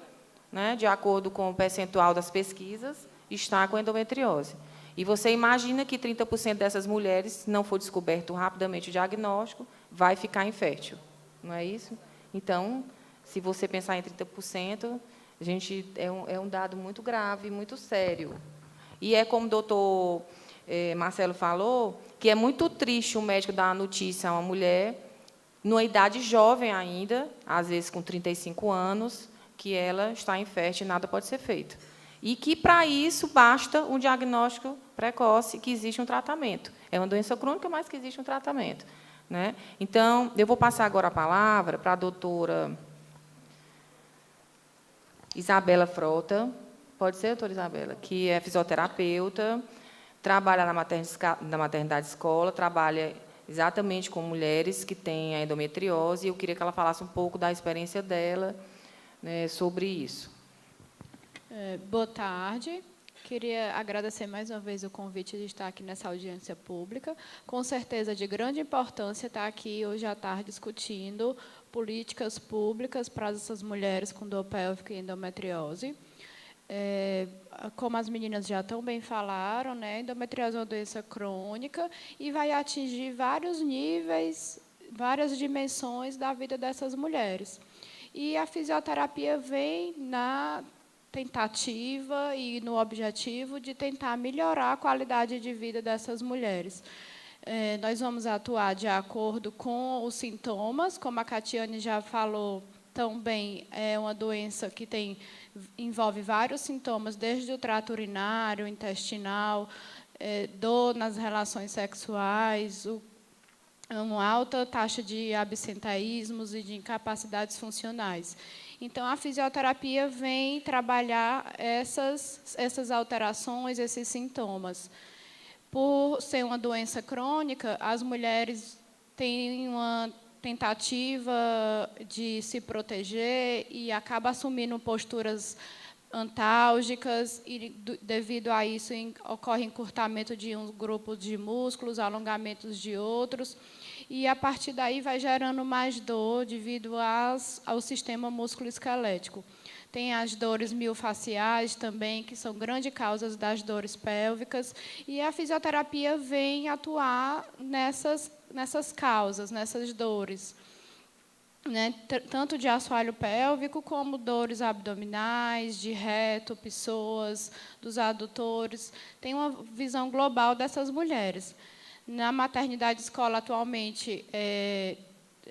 né, de acordo com o percentual das pesquisas, está com endometriose. E você imagina que 30% dessas mulheres, se não for descoberto rapidamente o diagnóstico, vai ficar infértil. Não é isso? Então, Se você pensar em 30%, a gente, é um dado muito grave, muito sério. E é como o doutor Marcelo falou, que é muito triste o médico dar uma notícia a uma mulher, numa idade jovem ainda, às vezes com 35 anos, que ela está infértil e nada pode ser feito. E que, para isso, basta um diagnóstico precoce, que existe um tratamento. É uma doença crônica, mas que existe um tratamento, né? Então, eu vou passar agora a palavra para a doutora Isabela Frota, pode ser, doutora Isabela, que é fisioterapeuta, trabalha na maternidade escola, trabalha exatamente com mulheres que têm a endometriose, e eu queria que ela falasse um pouco da experiência dela, né, sobre isso. Boa tarde. Queria agradecer mais uma vez o convite de estar aqui nessa audiência pública. Com certeza de grande importância estar aqui hoje à tarde discutindo políticas públicas para essas mulheres com dor pélvica e endometriose. Como as meninas já tão bem falaram, né, endometriose é uma doença crônica e vai atingir vários níveis, várias dimensões da vida dessas mulheres. E a fisioterapia vem na tentativa e no objetivo de tentar melhorar a qualidade de vida dessas mulheres. Nós vamos atuar de acordo com os sintomas, como a Catiane já falou tão bem, é uma doença que envolve vários sintomas, desde o trato urinário, intestinal, dor nas relações sexuais, uma alta taxa de absenteísmos e de incapacidades funcionais. Então, a fisioterapia vem trabalhar essas alterações, esses sintomas. Por ser uma doença crônica, as mulheres têm uma tentativa de se proteger e acabam assumindo posturas antálgicas, e, devido a isso, ocorre encurtamento de um grupo de músculos, alongamentos de outros, e, a partir daí, vai gerando mais dor devido ao sistema músculo-esquelético. Tem as dores miofasciais também, que são grandes causas das dores pélvicas, e a fisioterapia vem atuar nessas causas, nessas dores, né, tanto de assoalho pélvico, como dores abdominais, de reto, psoas, dos adutores. Tem uma visão global dessas mulheres. Na maternidade escola, atualmente,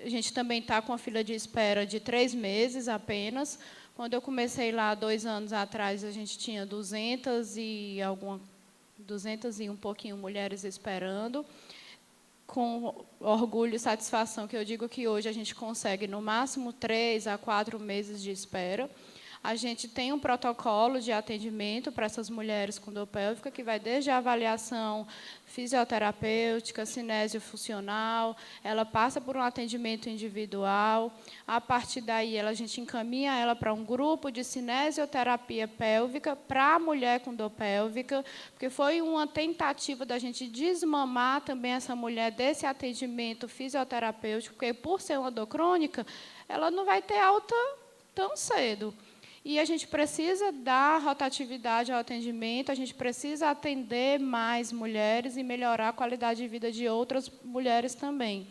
a gente também está com a fila de espera de 3 meses apenas. Quando eu comecei lá 2 anos atrás, a gente tinha 200 e um pouquinho mulheres esperando. Com orgulho e satisfação que eu digo que hoje a gente consegue, no máximo, 3 a 4 meses de espera. A gente tem um protocolo de atendimento para essas mulheres com dor pélvica, que vai desde a avaliação fisioterapêutica, cinésio-funcional, ela passa por um atendimento individual. A partir daí, a gente encaminha ela para um grupo de cinesioterapia pélvica para a mulher com dor pélvica, porque foi uma tentativa da gente desmamar também essa mulher desse atendimento fisioterapêutico, porque, por ser uma dor crônica, ela não vai ter alta tão cedo. E a gente precisa dar rotatividade ao atendimento, a gente precisa atender mais mulheres e melhorar a qualidade de vida de outras mulheres também.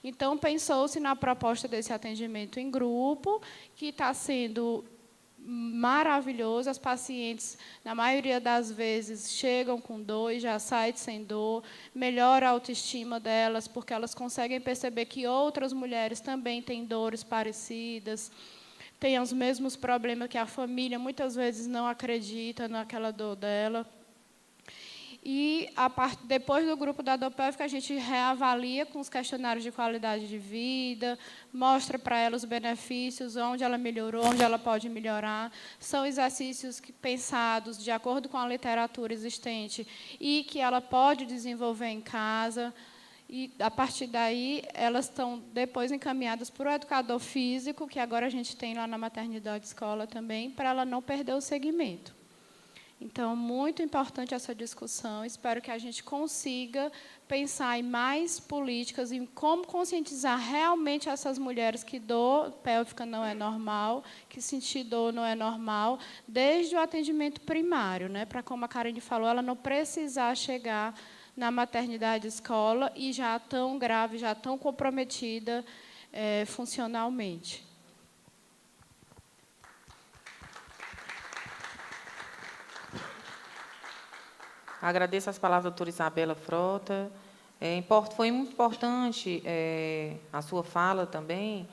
Então, pensou-se na proposta desse atendimento em grupo, que está sendo maravilhoso. As pacientes, na maioria das vezes, chegam com dor e já saem sem dor, melhora a autoestima delas, porque elas conseguem perceber que outras mulheres também têm dores parecidas, tem os mesmos problemas, que a família muitas vezes não acredita naquela dor dela. E, depois do grupo da dor pélvica, a gente reavalia com os questionários de qualidade de vida, mostra para ela os benefícios, onde ela melhorou, onde ela pode melhorar. São exercícios pensados de acordo com a literatura existente e que ela pode desenvolver em casa. E, a partir daí, elas estão depois encaminhadas para o educador físico, que agora a gente tem lá na maternidade escola também, para ela não perder o segmento. Então, muito importante essa discussão. Espero que a gente consiga pensar em mais políticas, em como conscientizar realmente essas mulheres que dor pélvica não é normal, que sentir dor não é normal, desde o atendimento primário, né, para, como a Karine falou, ela não precisar chegar na maternidade escola e já tão grave, já tão comprometida funcionalmente. Agradeço as palavras da doutora Isabela Frota. Foi muito importante a sua fala também,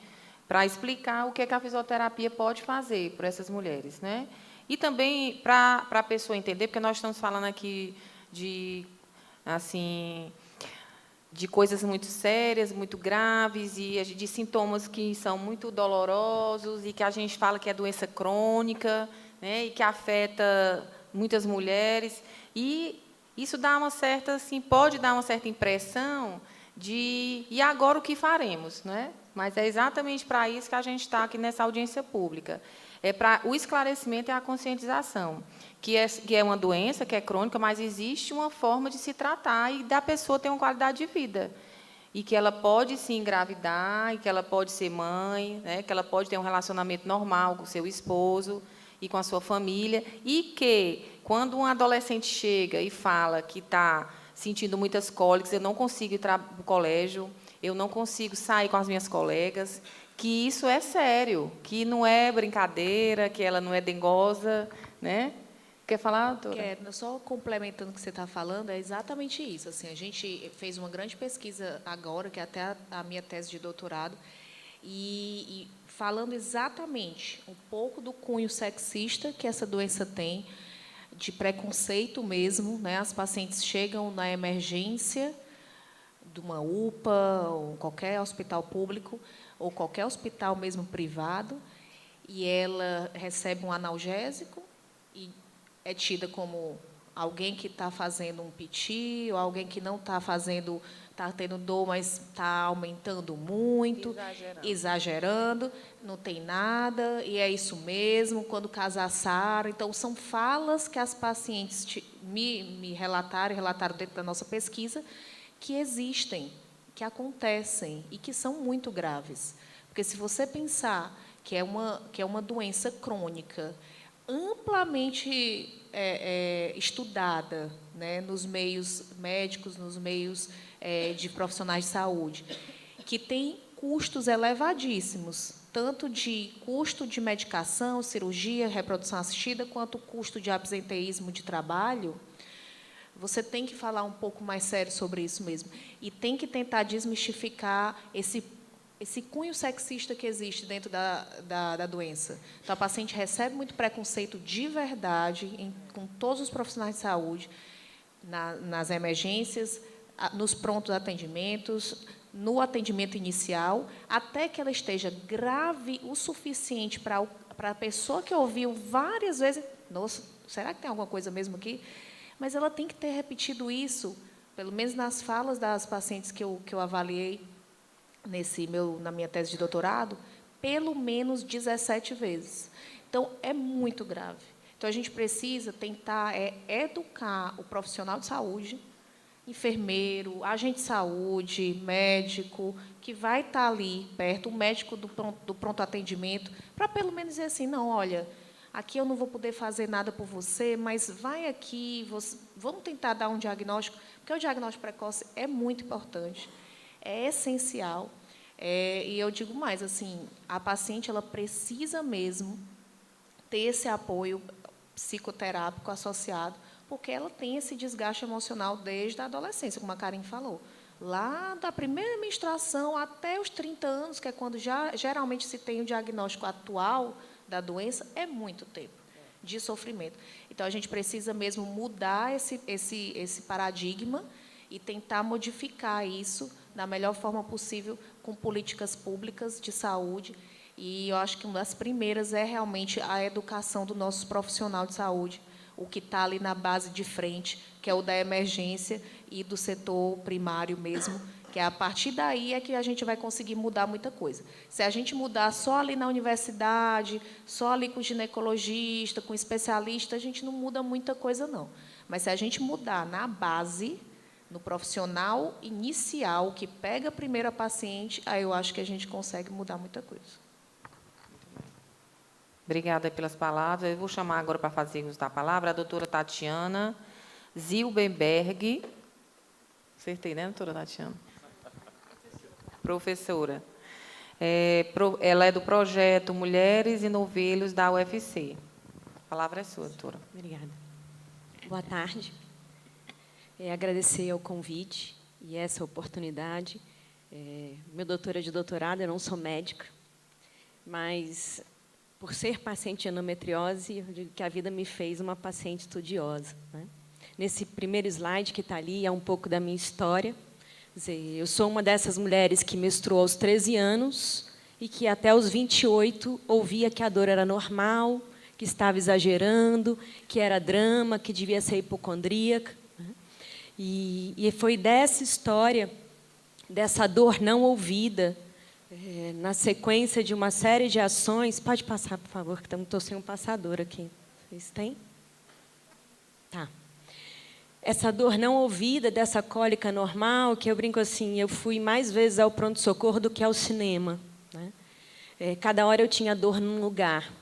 para explicar o que é que a fisioterapia pode fazer por essas mulheres, né? E também para a pessoa entender, porque nós estamos falando aqui assim, de coisas muito sérias, muito graves, e de sintomas que são muito dolorosos, e que a gente fala que é doença crônica, né, e que afeta muitas mulheres. E isso dá uma certa, assim, pode dar uma certa impressão de e agora o que faremos, né? Mas é exatamente para isso que a gente está aqui nessa audiência pública. É para o esclarecimento e a conscientização, que é uma doença, que é crônica, mas existe uma forma de se tratar e da pessoa ter uma qualidade de vida. E que ela pode se engravidar, e que ela pode ser mãe, né, que ela pode ter um relacionamento normal com o seu esposo e com a sua família, e que, quando um adolescente chega e fala que está sentindo muitas cólicas, eu não consigo ir para o colégio, eu não consigo sair com as minhas colegas, que isso é sério, que não é brincadeira, que ela não é dengosa, né? Quer falar, doutora? Quero, só complementando o que você está falando, é exatamente isso. Assim, a gente fez uma grande pesquisa agora, que é até a minha tese de doutorado, e falando exatamente um pouco do cunho sexista que essa doença tem, de preconceito mesmo, né? As pacientes chegam na emergência de uma UPA, ou qualquer hospital público, ou qualquer hospital mesmo privado, e ela recebe um analgésico e é tida como alguém que está fazendo um piti, ou alguém que não está fazendo, está tendo dor, mas está aumentando muito, exagerando, não tem nada, e é isso mesmo, quando casar Sara. Então, são falas que as pacientes me relataram dentro da nossa pesquisa, que existem, que acontecem e que são muito graves. Porque, se você pensar que é uma doença crônica, amplamente estudada, né, nos meios médicos, nos meios de profissionais de saúde, que tem custos elevadíssimos, tanto de custo de medicação, cirurgia, reprodução assistida, quanto custo de absenteísmo de trabalho, você tem que falar um pouco mais sério sobre isso mesmo. E tem que tentar desmistificar esse cunho sexista que existe dentro da doença. Então, a paciente recebe muito preconceito de verdade com todos os profissionais de saúde, nas emergências, nos prontos atendimentos, no atendimento inicial, até que ela esteja grave o suficiente para a pessoa que ouviu várias vezes, nossa, será que tem alguma coisa mesmo aqui? Mas ela tem que ter repetido isso, pelo menos nas falas das pacientes que eu avaliei na minha tese de doutorado, pelo menos 17 vezes. Então, é muito grave. Então, a gente precisa tentar educar o profissional de saúde, enfermeiro, agente de saúde, médico, que vai estar ali perto, o médico do pronto atendimento, para pelo menos dizer assim, não, olha, aqui eu não vou poder fazer nada por você, mas vai aqui, vamos tentar dar um diagnóstico, porque o diagnóstico precoce é muito importante, é essencial. E eu digo mais, assim, a paciente ela precisa mesmo ter esse apoio psicoterápico associado, porque ela tem esse desgaste emocional desde a adolescência, como a Karen falou. Lá da primeira menstruação até os 30 anos, que é quando geralmente se tem o diagnóstico atual da doença, é muito tempo de sofrimento. Então, a gente precisa mesmo mudar esse paradigma e tentar modificar isso da melhor forma possível com políticas públicas de saúde. E eu acho que uma das primeiras é realmente a educação do nosso profissional de saúde, o que está ali na base de frente, que é o da emergência e do setor primário mesmo, que a partir daí é que a gente vai conseguir mudar muita coisa. Se a gente mudar só ali na universidade, só ali com o ginecologista, com o especialista, a gente não muda muita coisa, não. Mas se a gente mudar na base, no profissional inicial, que pega primeiro a paciente, aí eu acho que a gente consegue mudar muita coisa. Obrigada pelas palavras. Eu vou chamar agora para fazer uso da palavra a doutora Tatiana Zilbenberg. Acertei, né, doutora Tatiana? Professora. Ela é do projeto Mulheres e Novelos da UFC. A palavra é sua, doutora. Obrigada. Boa tarde. agradecer ao convite e essa oportunidade. Meu doutor é de doutorado, eu não sou médica, mas, por ser paciente de endometriose, eu digo que a vida me fez uma paciente estudiosa, né? Nesse primeiro slide que está ali, é um pouco da minha história. Quer dizer, eu sou uma dessas mulheres que menstruou aos 13 anos e que, até os 28, ouvia que a dor era normal, que estava exagerando, que era drama, que devia ser hipocondríaca, né? E foi dessa história, dessa dor não ouvida, na sequência de uma série de ações... Pode passar, por favor, que estou sem um passador aqui. Vocês têm? Tá. Essa dor não ouvida, dessa cólica normal, que eu brinco assim, eu fui mais vezes ao pronto-socorro do que ao cinema, né? Cada hora eu tinha dor num lugar.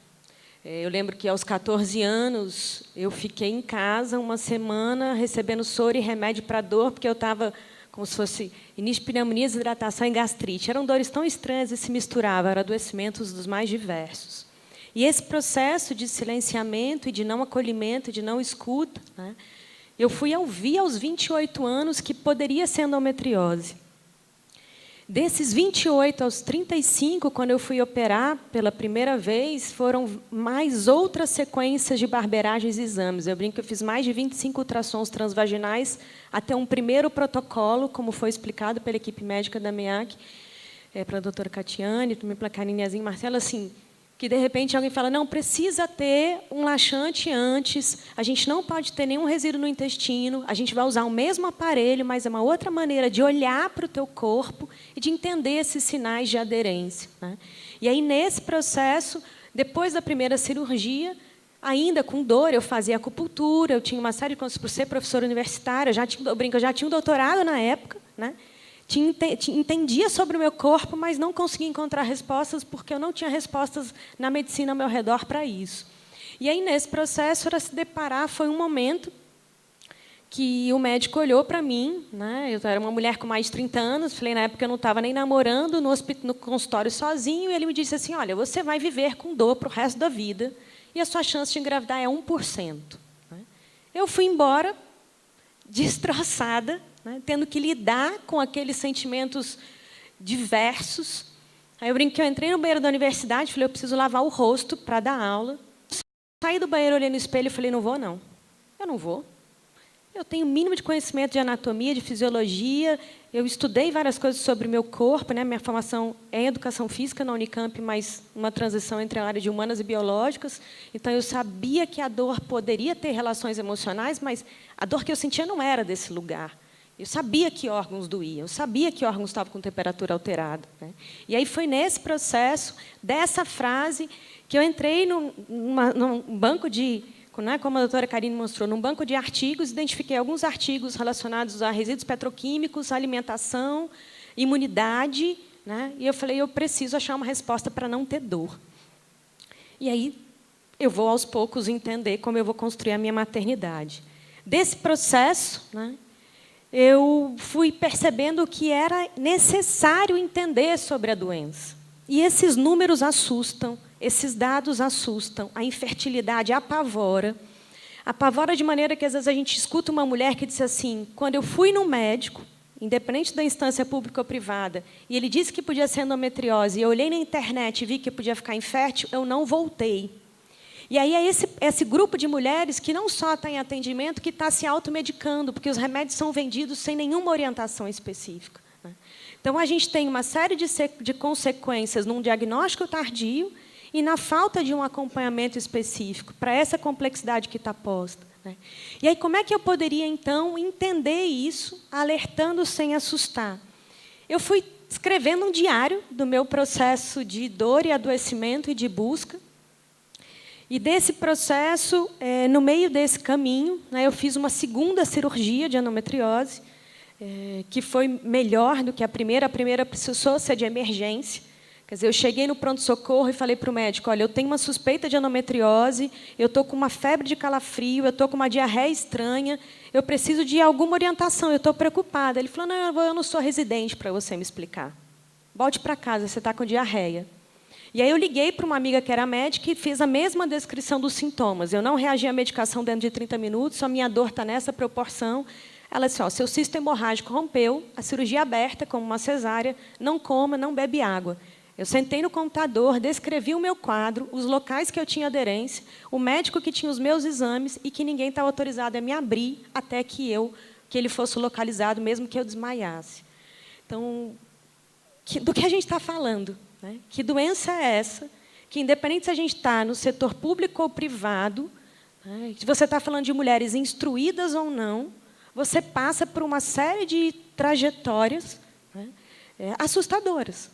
Eu lembro que, aos 14 anos, eu fiquei em casa uma semana recebendo soro e remédio para dor, porque eu estava como se fosse início de pneumonia, desidratação e gastrite. Eram dores tão estranhas e se misturavam, eram adoecimentos dos mais diversos. E esse processo de silenciamento e de não acolhimento, de não escuta, né, eu fui ouvir aos 28 anos que poderia ser endometriose. Desses 28 aos 35, quando eu fui operar pela primeira vez, foram mais outras sequências de barberagens e exames. Eu brinco que eu fiz mais de 25 ultrassons transvaginais até um primeiro protocolo, como foi explicado pela equipe médica da MEAC, pela doutora Catiane, também pela Carinezinha e Marcela, assim, que, de repente, alguém fala, não, precisa ter um laxante antes, a gente não pode ter nenhum resíduo no intestino, a gente vai usar o mesmo aparelho, mas é uma outra maneira de olhar para o teu corpo e de entender esses sinais de aderência, né? E aí, nesse processo, depois da primeira cirurgia, ainda com dor, eu fazia acupuntura, eu tinha uma série de coisas por ser professora universitária, eu já tinha um doutorado na época, né? Entendia sobre o meu corpo, mas não conseguia encontrar respostas, porque eu não tinha respostas na medicina ao meu redor para isso. E aí, nesse processo, para se deparar, foi um momento que o médico olhou para mim, né? Eu era uma mulher com mais de 30 anos, falei, na época eu não estava nem namorando, no consultório sozinho, e ele me disse assim, olha, você vai viver com dor para o resto da vida, e a sua chance de engravidar é 1%. Eu fui embora, destroçada, né, tendo que lidar com aqueles sentimentos diversos. Aí eu brinco que eu entrei no banheiro da universidade, falei, eu preciso lavar o rosto para dar aula. Saí do banheiro, olhei no espelho e falei, não vou, não. Eu não vou. Eu tenho o mínimo de conhecimento de anatomia, de fisiologia, eu estudei várias coisas sobre o meu corpo, né? Minha formação é em educação física na Unicamp, mas uma transição entre a área de humanas e biológicas. Então, eu sabia que a dor poderia ter relações emocionais, mas a dor que eu sentia não era desse lugar. Eu sabia que órgãos doíam, eu sabia que órgãos estavam com temperatura alterada, né? E aí foi nesse processo, dessa frase, que eu entrei num banco de, né, como a doutora Karine mostrou, num banco de artigos, identifiquei alguns artigos relacionados a resíduos petroquímicos, alimentação, imunidade, né? E eu falei, eu preciso achar uma resposta para não ter dor. E aí eu vou, aos poucos, entender como eu vou construir a minha maternidade. Desse processo, né, eu fui percebendo que era necessário entender sobre a doença. E esses números assustam, esses dados assustam, a infertilidade apavora. Apavora de maneira que, às vezes, a gente escuta uma mulher que diz assim, quando eu fui no médico, independente da instância pública ou privada, e ele disse que podia ser endometriose, e eu olhei na internet e vi que podia ficar infértil, eu não voltei. E aí é esse grupo de mulheres que não só está em atendimento, que está se automedicando, porque os remédios são vendidos sem nenhuma orientação específica, né? Então, a gente tem uma série de consequências num diagnóstico tardio e na falta de um acompanhamento específico para essa complexidade que está posta, né? E aí, como é que eu poderia, então, entender isso, alertando sem assustar? Eu fui escrevendo um diário do meu processo de dor e adoecimento e de busca. E, desse processo, no meio desse caminho, né, eu fiz uma segunda cirurgia de endometriose, que foi melhor do que a primeira. A primeira precisou ser de emergência. Quer dizer, eu cheguei no pronto-socorro e falei para o médico, olha, eu tenho uma suspeita de endometriose, eu estou com uma febre de calafrio, eu estou com uma diarreia estranha, eu preciso de alguma orientação, eu estou preocupada. Ele falou, não, eu não sou residente para você me explicar. Volte para casa, você está com diarreia. E aí eu liguei para uma amiga que era médica e fiz a mesma descrição dos sintomas. Eu não reagi à medicação dentro de 30 minutos, a minha dor está nessa proporção. Ela disse, ó, seu cisto hemorrágico rompeu, a cirurgia aberta, como uma cesárea, não coma, não bebe água. Eu sentei no computador, descrevi o meu quadro, os locais que eu tinha aderência, o médico que tinha os meus exames e que ninguém estava autorizado a me abrir até que ele fosse localizado, mesmo que eu desmaiasse. Então, do que a gente está falando? Né? Que doença é essa? Que, independente se a gente está no setor público ou privado, né, se você está falando de mulheres instruídas ou não, você passa por uma série de trajetórias, né, assustadoras.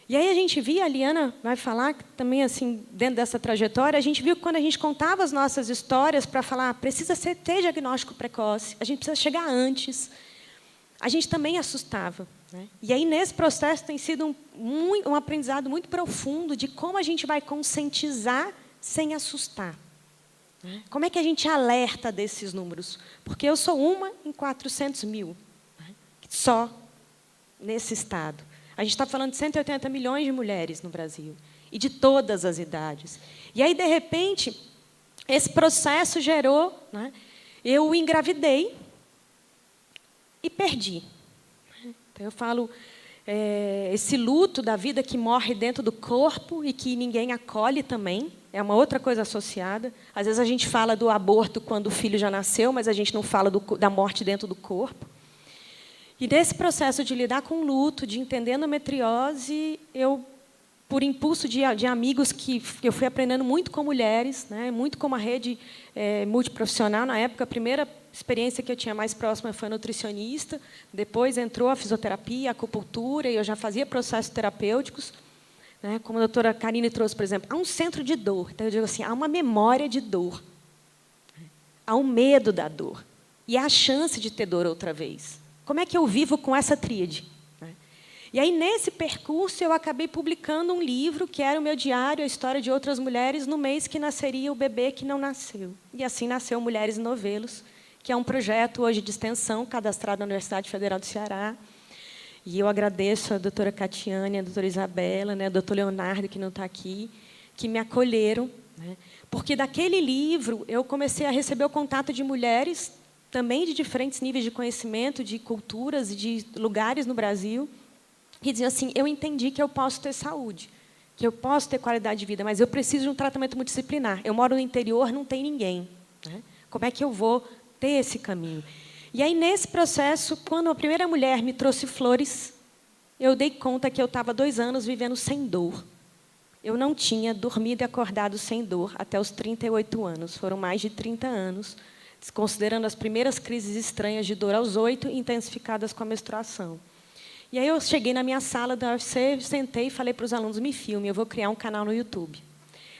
E aí a gente via, a Liana vai falar também, assim, dentro dessa trajetória, a gente viu que quando a gente contava as nossas histórias para falar, precisa ter diagnóstico precoce, a gente precisa chegar antes, a gente também assustava. Né? E aí, nesse processo, tem sido um aprendizado muito profundo de como a gente vai conscientizar sem assustar. Né? Como é que a gente alerta desses números? Porque eu sou uma em 400 mil, né? Só nesse estado. A gente está falando de 180 milhões de mulheres no Brasil, e de todas as idades. E aí, de repente, esse processo gerou, né, eu engravidei e perdi. Então, eu falo, esse luto da vida que morre dentro do corpo e que ninguém acolhe também, é uma outra coisa associada. Às vezes a gente fala do aborto quando o filho já nasceu, mas a gente não fala da morte dentro do corpo. E nesse processo de lidar com o luto, de entender a endometriose, eu, por impulso de amigos que eu fui aprendendo muito com mulheres, né, muito com uma rede multiprofissional. Na época, a primeira experiência que eu tinha mais próxima foi nutricionista, depois entrou a fisioterapia, a acupuntura, e eu já fazia processos terapêuticos. Né, como a doutora Karine trouxe, por exemplo, há um centro de dor. Então, eu digo assim, há uma memória de dor. Há um medo da dor. E há a chance de ter dor outra vez. Como é que eu vivo com essa tríade? E aí, nesse percurso, eu acabei publicando um livro, que era o meu diário, a história de outras mulheres, no mês que nasceria o bebê que não nasceu. E assim nasceu Mulheres em Novelos, que é um projeto hoje de extensão, cadastrado na Universidade Federal do Ceará. E eu agradeço a doutora Catiane, a doutora Isabela, né, o doutor Leonardo, que não está aqui, que me acolheram. Né, porque daquele livro eu comecei a receber o contato de mulheres, também de diferentes níveis de conhecimento, de culturas e de lugares no Brasil, que diziam assim, eu entendi que eu posso ter saúde, que eu posso ter qualidade de vida, mas eu preciso de um tratamento multidisciplinar. Eu moro no interior, não tem ninguém. Né? Como é que eu vou ter esse caminho? E aí, nesse processo, quando a primeira mulher me trouxe flores, eu dei conta que eu estava 2 anos vivendo sem dor. Eu não tinha dormido e acordado sem dor até os 38 anos. Foram mais de 30 anos, considerando as primeiras crises estranhas de dor aos 8, intensificadas com a menstruação. E aí eu cheguei na minha sala da UFC, sentei e falei para os alunos, me filmem, eu vou criar um canal no YouTube.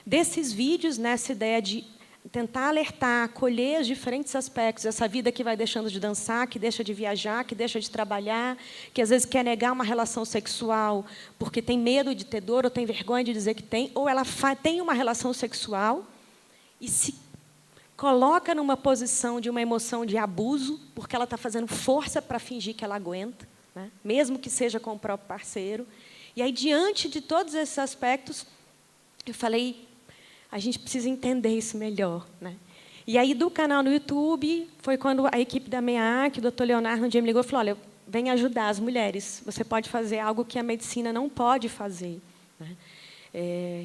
Desses vídeos, nessa ideia de tentar alertar, acolher os diferentes aspectos dessa vida que vai deixando de dançar, que deixa de viajar, que deixa de trabalhar, que às vezes quer negar uma relação sexual porque tem medo de ter dor ou tem vergonha de dizer que tem, ou ela tem uma relação sexual e se coloca numa posição de uma emoção de abuso, porque ela está fazendo força para fingir que ela aguenta, né? Mesmo que seja com o próprio parceiro. E aí, diante de todos esses aspectos, eu falei, a gente precisa entender isso melhor. Né? E aí, do canal no YouTube, foi quando a equipe da MEAC, o doutor Leonardo, um dia me ligou e falou, olha, vem ajudar as mulheres, você pode fazer algo que a medicina não pode fazer. Né?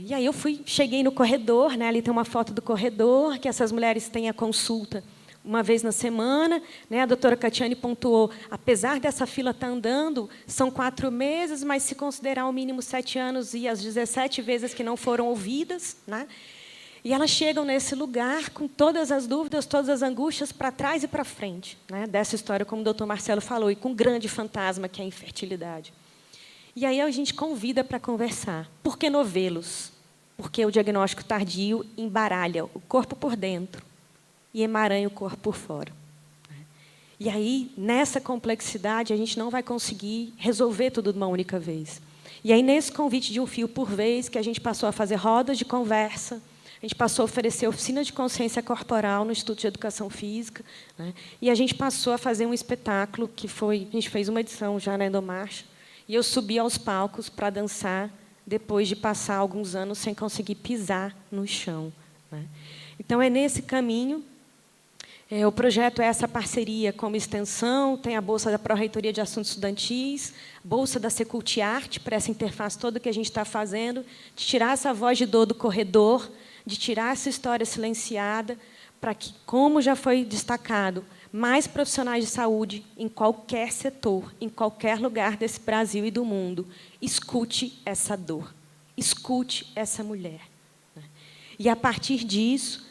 E aí eu cheguei no corredor, né? Ali tem uma foto do corredor, que essas mulheres têm a consulta uma vez na semana. Né? A doutora Catiane pontuou, apesar dessa fila estar andando, são 4 meses, mas se considerar o mínimo 7 anos e as 17 vezes que não foram ouvidas. Né? E elas chegam nesse lugar com todas as dúvidas, todas as angústias, para trás e para frente. Né? Dessa história, como o doutor Marcelo falou, e com um grande fantasma, que é a infertilidade. E aí a gente convida para conversar. Por que novelos? Porque o diagnóstico tardio embaralha o corpo por dentro e emaranha o corpo por fora. E aí, nessa complexidade, a gente não vai conseguir resolver tudo de uma única vez. E aí, nesse convite de um fio por vez, que a gente passou a fazer rodas de conversa, a gente passou a oferecer oficina de consciência corporal no Instituto de Educação Física, né? E a gente passou a fazer um espetáculo, que foi, a gente fez uma edição já na Endomarcha, e eu subi aos palcos para dançar, depois de passar alguns anos sem conseguir pisar no chão. Né? Então, é nesse caminho O projeto é essa parceria como extensão, tem a Bolsa da Pró-Reitoria de Assuntos Estudantis, Bolsa da Secult-Arte, para essa interface toda que a gente está fazendo, de tirar essa voz de dor do corredor, de tirar essa história silenciada, para que, como já foi destacado, mais profissionais de saúde, em qualquer setor, em qualquer lugar desse Brasil e do mundo, escute essa dor, escute essa mulher. E, a partir disso,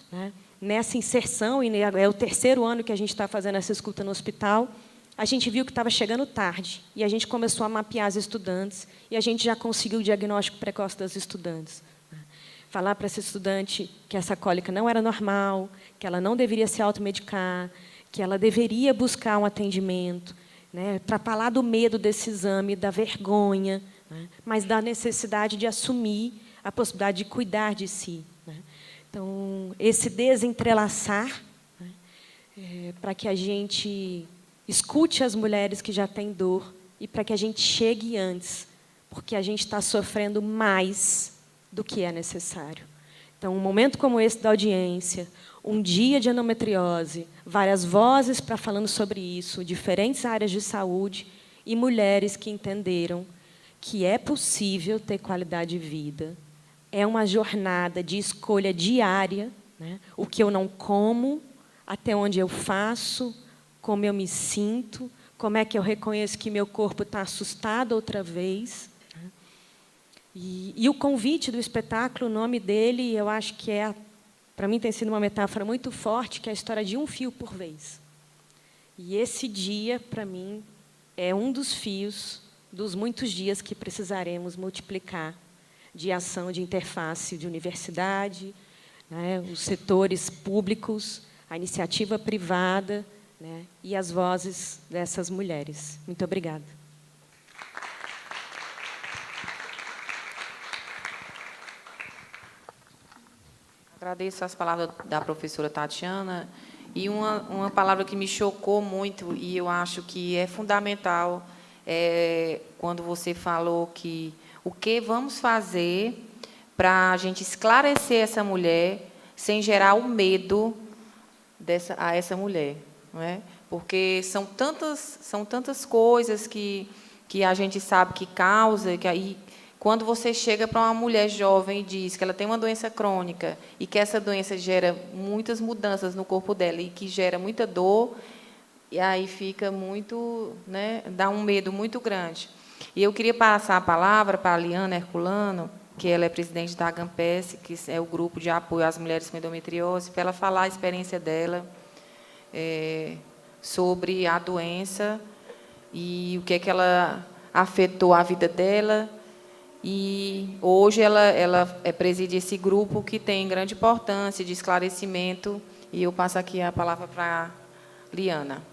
nessa inserção, e é o 3º ano que a gente está fazendo essa escuta no hospital, a gente viu que estava chegando tarde, e a gente começou a mapear as estudantes, e a gente já conseguiu o diagnóstico precoce das estudantes. Falar para essa estudante que essa cólica não era normal, que ela não deveria se automedicar, que ela deveria buscar um atendimento, para falar do medo desse exame, da vergonha, mas da necessidade de assumir a possibilidade de cuidar de si. Então, esse desentrelaçar, para que a gente escute as mulheres que já têm dor e para que a gente chegue antes, porque a gente está sofrendo mais do que é necessário. Então, um momento como esse da audiência, um dia de endometriose, várias vozes para falando sobre isso, diferentes áreas de saúde e mulheres que entenderam que é possível ter qualidade de vida. É uma jornada de escolha diária, o que eu não como, até onde eu faço, como eu me sinto, como é que eu reconheço que meu corpo está assustado outra vez. E o convite do espetáculo, o nome dele, eu acho que para mim tem sido uma metáfora muito forte, que é a história de um fio por vez. E esse dia, para mim, é um dos fios dos muitos dias que precisaremos multiplicar de ação de interface de universidade, os setores públicos, a iniciativa privada, e as vozes dessas mulheres. Muito obrigada. Agradeço as palavras da professora Tatiana, e uma palavra que me chocou muito, e eu acho que é fundamental, quando você falou que o que vamos fazer para a gente esclarecer essa mulher sem gerar o medo a essa mulher, não é? Porque são tantas coisas que a gente sabe que causa, que aí quando você chega para uma mulher jovem e diz que ela tem uma doença crônica e que essa doença gera muitas mudanças no corpo dela e que gera muita dor, e aí fica muito, dá um medo muito grande. E eu queria passar a palavra para a Liana Herculano, que ela é presidente da AGAMPES, que é o grupo de apoio às mulheres com endometriose, para ela falar a experiência dela sobre a doença e o que é que ela afetou a vida dela. E hoje ela preside esse grupo que tem grande importância de esclarecimento. E eu passo aqui a palavra para a Liana.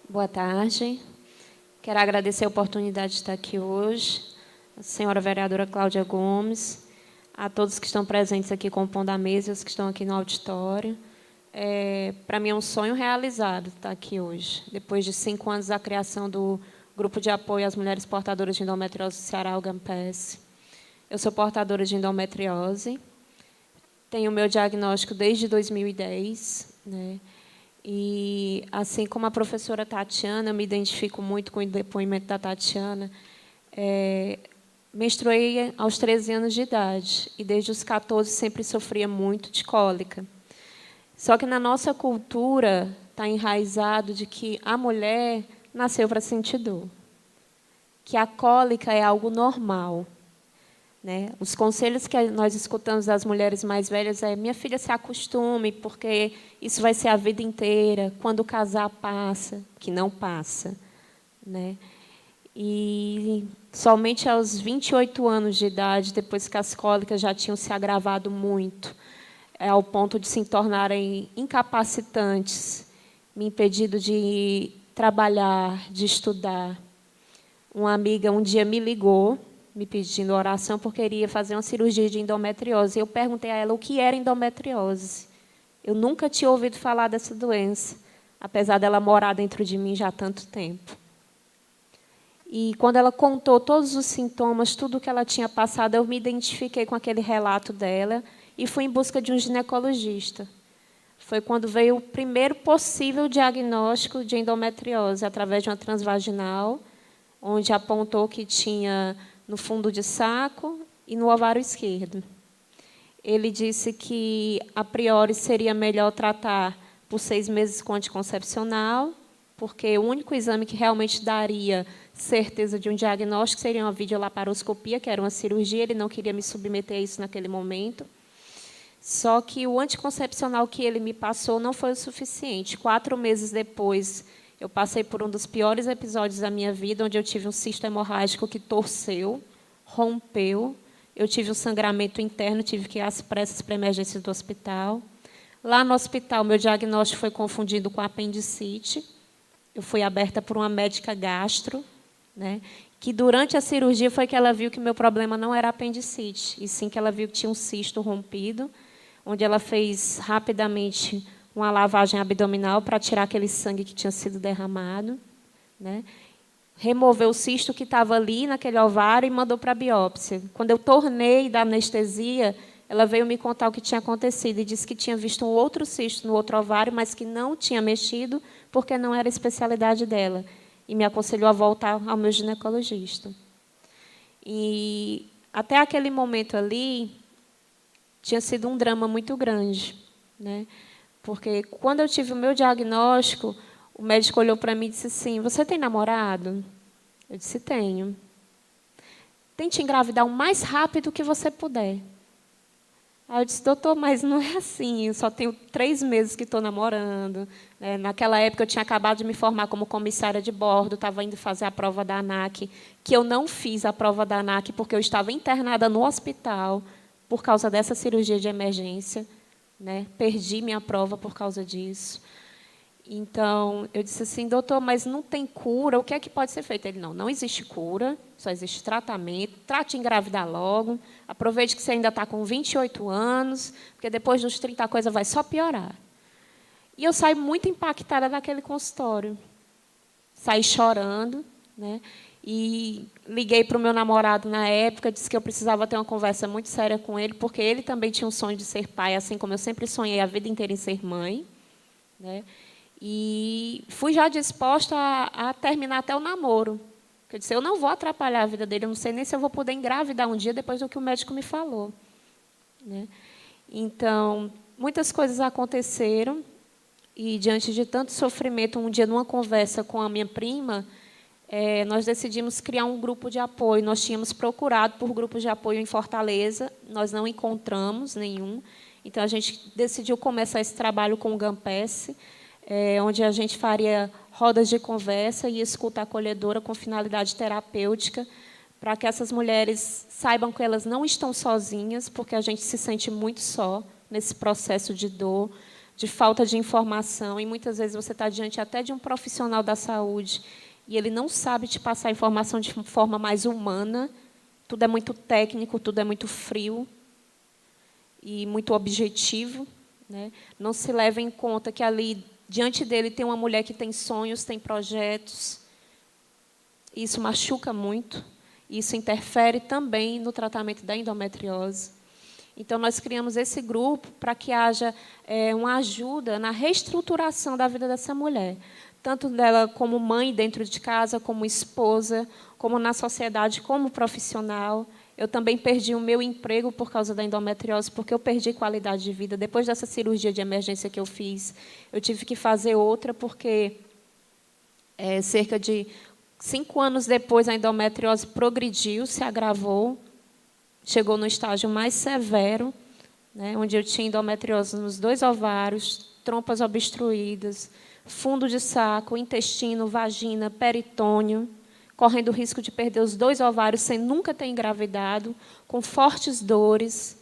Boa tarde. Quero agradecer a oportunidade de estar aqui hoje, a senhora vereadora Cláudia Gomes, a todos que estão presentes aqui compondo a mesa e os que estão aqui no auditório. Para mim é um sonho realizado estar aqui hoje, depois de 5 anos da criação do Grupo de Apoio às Mulheres Portadoras de Endometriose do Ceará, o GAMPES. Eu sou portadora de endometriose, tenho o meu diagnóstico desde 2010, E, assim como a professora Tatiana, eu me identifico muito com o depoimento da Tatiana. Menstruei aos 13 anos de idade e, desde os 14, sempre sofria muito de cólica. Só que, na nossa cultura, está enraizado de que a mulher nasceu para sentir dor, que a cólica é algo normal. Os conselhos que nós escutamos das mulheres mais velhas é: minha filha, se acostume, porque isso vai ser a vida inteira, quando casar passa, que não passa. E somente aos 28 anos de idade, depois que as cólicas já tinham se agravado muito, ao ponto de se tornarem incapacitantes, me impedindo de trabalhar, de estudar, uma amiga um dia me ligou, me pedindo oração, porque queria fazer uma cirurgia de endometriose. Eu perguntei a ela o que era endometriose. Eu nunca tinha ouvido falar dessa doença, apesar dela morar dentro de mim já há tanto tempo. E, quando ela contou todos os sintomas, tudo o que ela tinha passado, eu me identifiquei com aquele relato dela e fui em busca de um ginecologista. foi quando veio o primeiro possível diagnóstico de endometriose, através de uma transvaginal, onde apontou que tinha no fundo de saco e no ovário esquerdo. Ele disse que, a priori, seria melhor tratar por 6 meses com anticoncepcional, porque o único exame que realmente daria certeza de um diagnóstico seria uma videolaparoscopia, que era uma cirurgia, ele não queria me submeter a isso naquele momento. Só que o anticoncepcional que ele me passou não foi o suficiente. 4 meses depois, eu passei por um dos piores episódios da minha vida, onde eu tive um cisto hemorrágico que torceu, rompeu, eu tive um sangramento interno, tive que ir às pressas para a emergência do hospital. Lá no hospital, meu diagnóstico foi confundido com apendicite. Eu fui aberta por uma médica gastro, né, que durante a cirurgia foi que ela viu que meu problema não era apendicite, e sim que ela viu que tinha um cisto rompido, onde ela fez rapidamente uma lavagem abdominal para tirar aquele sangue que tinha sido derramado, né, removeu o cisto que estava ali naquele ovário e mandou para a biópsia. Quando eu tornei da anestesia, ela veio me contar o que tinha acontecido e disse que tinha visto um outro cisto no outro ovário, mas que não tinha mexido porque não era a especialidade dela. E me aconselhou a voltar ao meu ginecologista. E até aquele momento ali, tinha sido um drama muito grande, né? Porque quando eu tive o meu diagnóstico, o médico olhou para mim e disse assim: você tem namorado? Eu disse: tenho. Tente engravidar o mais rápido que você puder. Aí eu disse: doutor, mas não é assim, eu só tenho 3 meses que estou namorando. Naquela época, eu tinha acabado de me formar como comissária de bordo, estava indo fazer a prova da ANAC, que eu não fiz a prova da ANAC porque eu estava internada no hospital por causa dessa cirurgia de emergência, né? Perdi minha prova por causa disso. Então, eu disse assim: doutor, mas não tem cura, o que é que pode ser feito? Ele: não existe cura, só existe tratamento, trate de engravidar logo, aproveite que você ainda está com 28 anos, porque depois dos 30 a coisa vai só piorar. E eu saí muito impactada daquele consultório. Saí chorando, né? E liguei para o meu namorado na época, disse que eu precisava ter uma conversa muito séria com ele, porque ele também tinha um sonho de ser pai, assim como eu sempre sonhei a vida inteira em ser mãe, né? E fui já disposta a terminar até o namoro. Eu disse: eu não vou atrapalhar a vida dele, eu não sei nem se eu vou poder engravidar um dia depois do que o médico me falou, né? Então, muitas coisas aconteceram, e, diante de tanto sofrimento, um dia, numa conversa com a minha prima, nós decidimos criar um grupo de apoio. Nós tínhamos procurado por grupos de apoio em Fortaleza, nós não encontramos nenhum. Então, a gente decidiu começar esse trabalho com o GAMPES, onde a gente faria rodas de conversa e escuta acolhedora com finalidade terapêutica, para que essas mulheres saibam que elas não estão sozinhas, porque a gente se sente muito só nesse processo de dor, de falta de informação, e muitas vezes você está diante até de um profissional da saúde e ele não sabe te passar a informação de forma mais humana, tudo é muito técnico, tudo é muito frio e muito objetivo, né? Não se leva em conta que ali, diante dele, tem uma mulher que tem sonhos, tem projetos. Isso machuca muito, isso interfere também no tratamento da endometriose. Então, nós criamos esse grupo para que haja uma ajuda na reestruturação da vida dessa mulher, tanto dela como mãe dentro de casa, como esposa, como na sociedade, como profissional. Eu também perdi o meu emprego por causa da endometriose, porque eu perdi qualidade de vida. Depois dessa cirurgia de emergência que eu fiz, eu tive que fazer outra, porque cerca de 5 anos depois, a endometriose progrediu, se agravou, chegou no estágio mais severo, né, onde eu tinha endometriose nos 2 ovários, trompas obstruídas, fundo de saco, intestino, vagina, peritônio, correndo o risco de perder os 2 ovários sem nunca ter engravidado, com fortes dores,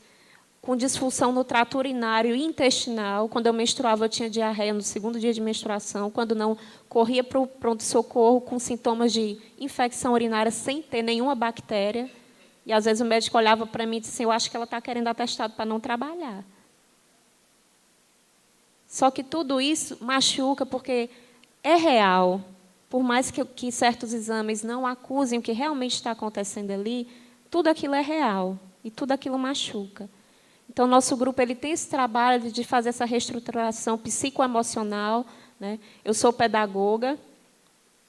com disfunção no trato urinário e intestinal. Quando eu menstruava, eu tinha diarreia no 2º dia de menstruação. Quando não, corria para o pronto-socorro com sintomas de infecção urinária sem ter nenhuma bactéria. E, às vezes, o médico olhava para mim e disse assim: eu acho que ela está querendo atestado para não trabalhar. Só que tudo isso machuca, porque é real. Por mais que certos exames não acusem o que realmente está acontecendo ali, tudo aquilo é real e tudo aquilo machuca. Então, nosso grupo ele tem esse trabalho de fazer essa reestruturação psicoemocional, né? Eu sou pedagoga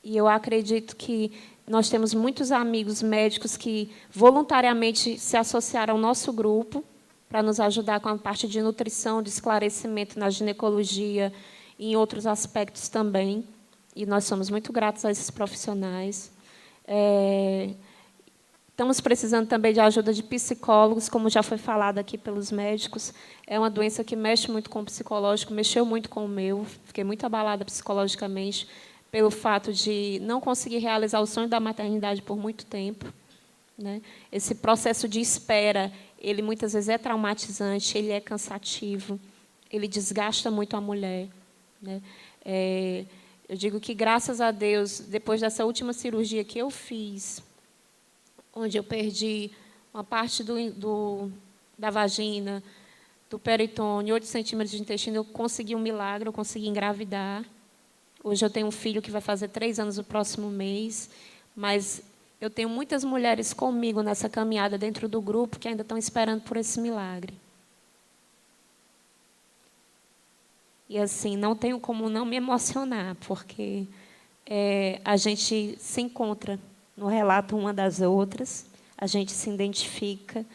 e eu acredito que nós temos muitos amigos médicos que voluntariamente se associaram ao nosso grupo para nos ajudar com a parte de nutrição, de esclarecimento na ginecologia e em outros aspectos também. E nós somos muito gratos a esses profissionais. Estamos precisando também de ajuda de psicólogos, como já foi falado aqui pelos médicos. É uma doença que mexe muito com o psicológico, mexeu muito com o meu, fiquei muito abalada psicologicamente pelo fato de não conseguir realizar o sonho da maternidade por muito tempo, né? Esse processo de espera, ele muitas vezes é traumatizante, ele é cansativo, ele desgasta muito a mulher, né? Eu digo que, graças a Deus, depois dessa última cirurgia que eu fiz, onde eu perdi uma parte da vagina, do peritônio, 8 centímetros de intestino, eu consegui um milagre, eu consegui engravidar. Hoje eu tenho um filho que vai fazer 3 anos no próximo mês, mas eu tenho muitas mulheres comigo nessa caminhada dentro do grupo que ainda estão esperando por esse milagre. E, assim, não tenho como não me emocionar, porque a gente se encontra no relato uma das outras, a gente se identifica,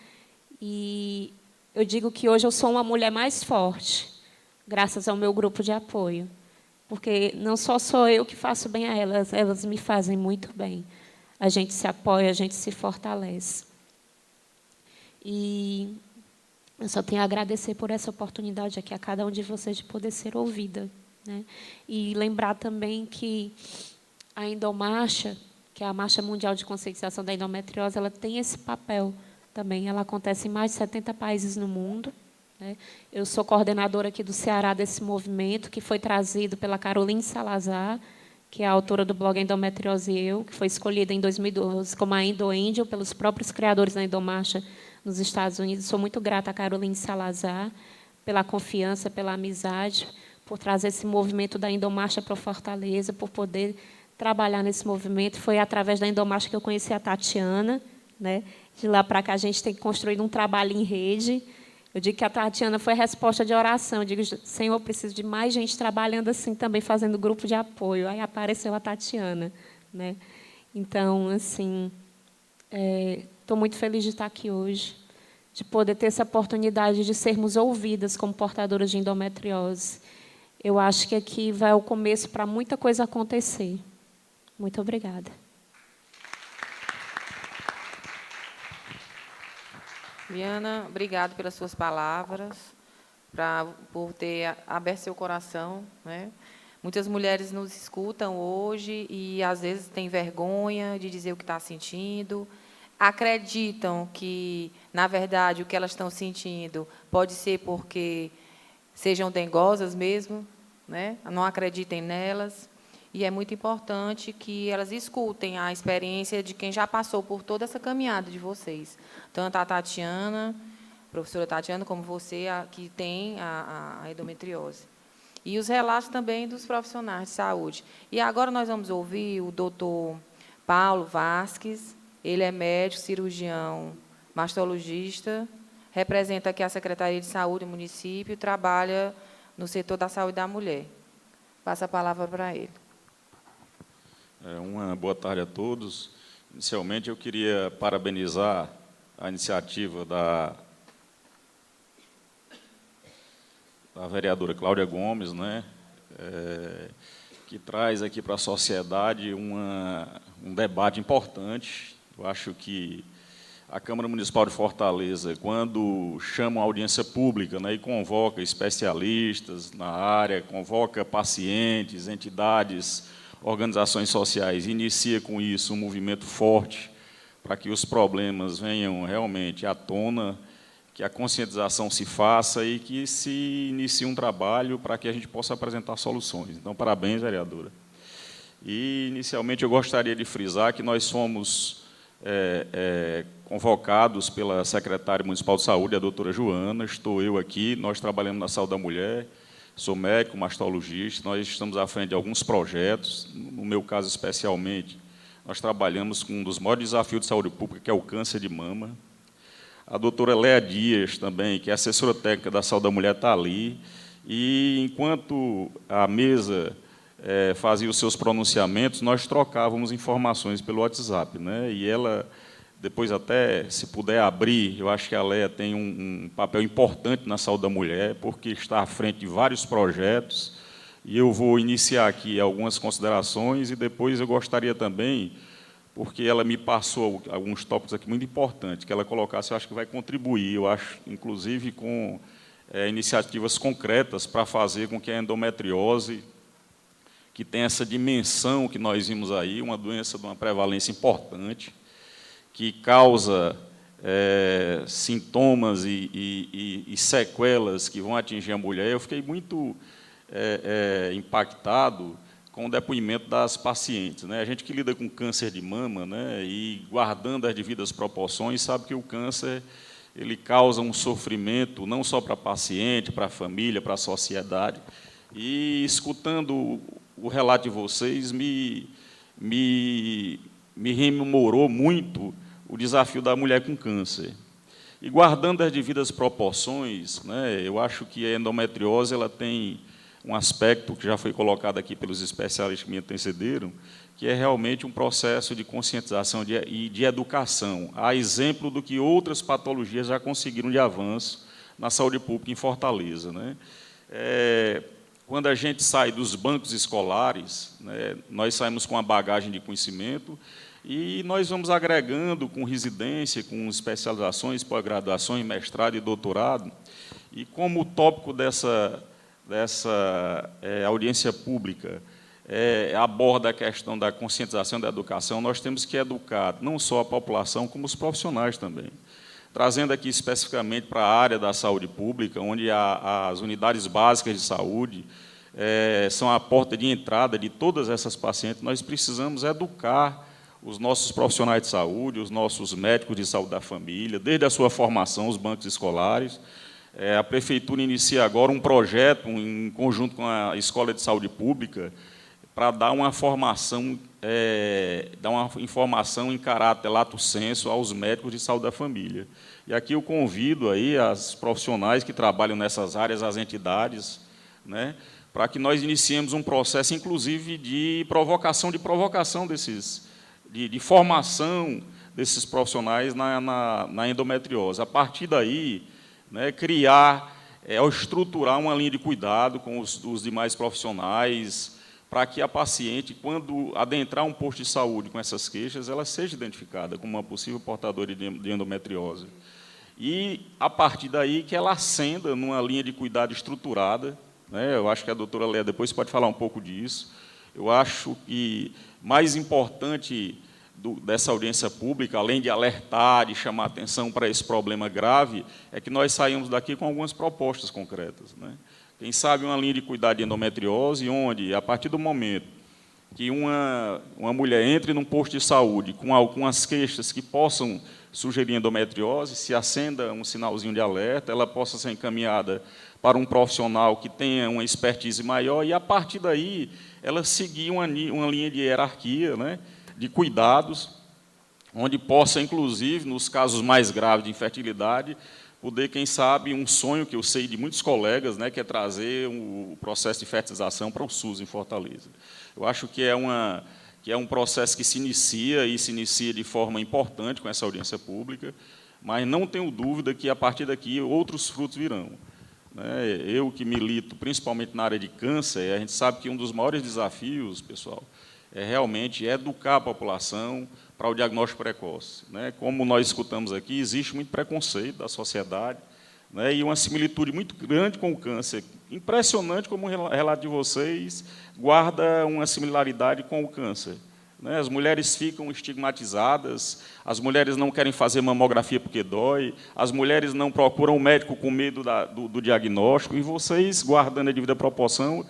e eu digo que hoje eu sou uma mulher mais forte, graças ao meu grupo de apoio, porque não só sou eu que faço bem a elas, elas me fazem muito bem. A gente se apoia, a gente se fortalece. E eu só tenho a agradecer por essa oportunidade aqui a cada um de vocês de poder ser ouvida, né? E lembrar também que a Endomarcha, que é a Marcha Mundial de Conscientização da Endometriose, ela tem esse papel também. Ela acontece em mais de 70 países no mundo, né? Eu sou coordenadora aqui do Ceará desse movimento, que foi trazido pela Caroline Salazar, que é a autora do blog Endometriose e Eu, que foi escolhida em 2012 como a Endo-Angel pelos próprios criadores da Endomarcha nos Estados Unidos. Sou muito grata a Caroline Salazar pela confiança, pela amizade, por trazer esse movimento da Endomarcha para Fortaleza, por poder trabalhar nesse movimento. Foi através da Endomarcha que eu conheci a Tatiana, né? De lá para cá a gente tem construído um trabalho em rede. Eu digo que a Tatiana foi resposta de oração. Eu digo, Senhor, eu preciso de mais gente trabalhando assim também, fazendo grupo de apoio. Aí apareceu a Tatiana, né? Então, assim, estou muito feliz de estar aqui hoje, de poder ter essa oportunidade de sermos ouvidas como portadoras de endometriose. Eu acho que aqui vai o começo para muita coisa acontecer. Muito obrigada. Viana, obrigado pelas suas palavras, por ter aberto seu coração, né? Muitas mulheres nos escutam hoje e, às vezes, têm vergonha de dizer o que está sentindo, acreditam que, na verdade, o que elas estão sentindo pode ser porque sejam dengosas mesmo, né? Não acreditem nelas. E é muito importante que elas escutem a experiência de quem já passou por toda essa caminhada de vocês. Tanto a Tatiana, a professora Tatiana, como você, que tem a endometriose. E os relatos também dos profissionais de saúde. E agora nós vamos ouvir o doutor Paulo Vasques. Ele é médico, cirurgião, mastologista, representa aqui a Secretaria de Saúde do município, trabalha no setor da saúde da mulher. Passo a palavra para ele. Uma boa tarde a todos. Inicialmente, eu queria parabenizar a iniciativa da vereadora Cláudia Gomes, né, que traz aqui para a sociedade um debate importante. Eu acho que a Câmara Municipal de Fortaleza, quando chama uma audiência pública, né, e convoca especialistas na área, convoca pacientes, entidades, organizações sociais, inicia com isso um movimento forte para que os problemas venham realmente à tona, que a conscientização se faça e que se inicie um trabalho para que a gente possa apresentar soluções. Então, parabéns, vereadora. E, inicialmente, eu gostaria de frisar que nós somos convocados pela secretária municipal de saúde, a doutora Joana, estou eu aqui, nós trabalhamos na saúde da mulher, sou médico, mastologista, nós estamos à frente de alguns projetos, no meu caso especialmente, nós trabalhamos com um dos maiores desafios de saúde pública, que é o câncer de mama. A doutora Léa Dias também, que é assessora técnica da Saúde da Mulher, está ali. E, enquanto a mesa fazia os seus pronunciamentos, nós trocávamos informações pelo WhatsApp, né? E ela, depois até, se puder abrir, eu acho que a Léa tem um papel importante na saúde da mulher, porque está à frente de vários projetos, e eu vou iniciar aqui algumas considerações, e depois eu gostaria também, porque ela me passou alguns tópicos aqui muito importantes, que ela colocasse, eu acho que vai contribuir, eu acho, inclusive, com iniciativas concretas para fazer com que a endometriose, que tem essa dimensão que nós vimos aí, uma doença de uma prevalência importante, que causa sintomas e sequelas que vão atingir a mulher. Eu fiquei muito impactado com o depoimento das pacientes, né? A gente que lida com câncer de mama, né, e guardando as devidas proporções, sabe que o câncer ele causa um sofrimento não só para a paciente, para a família, para a sociedade. E, escutando o relato de vocês, me rememorou muito o desafio da mulher com câncer. E, guardando as devidas proporções, né, eu acho que a endometriose ela tem um aspecto que já foi colocado aqui pelos especialistas que me antecederam, que é realmente um processo de conscientização e de educação, a exemplo do que outras patologias já conseguiram de avanço na saúde pública em Fortaleza, né? Quando a gente sai dos bancos escolares, né, nós saímos com uma bagagem de conhecimento e nós vamos agregando com residência, com especializações, pós-graduações, mestrado e doutorado. E como o tópico dessa audiência pública aborda a questão da conscientização da educação, nós temos que educar não só a população, como os profissionais também. Trazendo aqui especificamente para a área da saúde pública, onde as unidades básicas de saúde são a porta de entrada de todas essas pacientes, nós precisamos educar os nossos profissionais de saúde, os nossos médicos de saúde da família, desde a sua formação, os bancos escolares. A Prefeitura inicia agora um projeto, em conjunto com a Escola de Saúde Pública, para dar uma formação, informação em caráter lato sensu aos médicos de saúde da família. E aqui eu convido aí as profissionais que trabalham nessas áreas, as entidades, né, para que nós iniciemos um processo, inclusive, de provocação de formação desses profissionais na endometriose. A partir daí, né, criar ou estruturar uma linha de cuidado com os demais profissionais, para que a paciente, quando adentrar um posto de saúde com essas queixas, ela seja identificada como uma possível portadora de endometriose. E, a partir daí, que ela ascenda numa linha de cuidado estruturada, né? Eu acho que a doutora Léa depois pode falar um pouco disso. Eu acho que mais importante dessa audiência pública, além de alertar, de chamar atenção para esse problema grave, é que nós saímos daqui com algumas propostas concretas, né? Quem sabe uma linha de cuidado de endometriose, onde, a partir do momento que uma mulher entre num posto de saúde com algumas queixas que possam sugerir endometriose, se acenda um sinalzinho de alerta, ela possa ser encaminhada para um profissional que tenha uma expertise maior e, a partir daí, ela seguir uma linha de hierarquia, né, de cuidados, onde possa, inclusive, nos casos mais graves de infertilidade, poder, quem sabe, um sonho que eu sei de muitos colegas, né, que é trazer o processo de fertilização para o SUS em Fortaleza. Eu acho que é um processo que se inicia de forma importante com essa audiência pública, mas não tenho dúvida que, a partir daqui, outros frutos virão. Eu que milito, principalmente na área de câncer, a gente sabe que um dos maiores desafios, pessoal, é realmente educar a população para o diagnóstico precoce, né? Como nós escutamos aqui, existe muito preconceito da sociedade, né, e uma similitude muito grande com o câncer. Impressionante como o relato de vocês guarda uma similaridade com o câncer, né? As mulheres ficam estigmatizadas, as mulheres não querem fazer mamografia porque dói, as mulheres não procuram o médico com medo do diagnóstico, e vocês, guardando a devida proporção,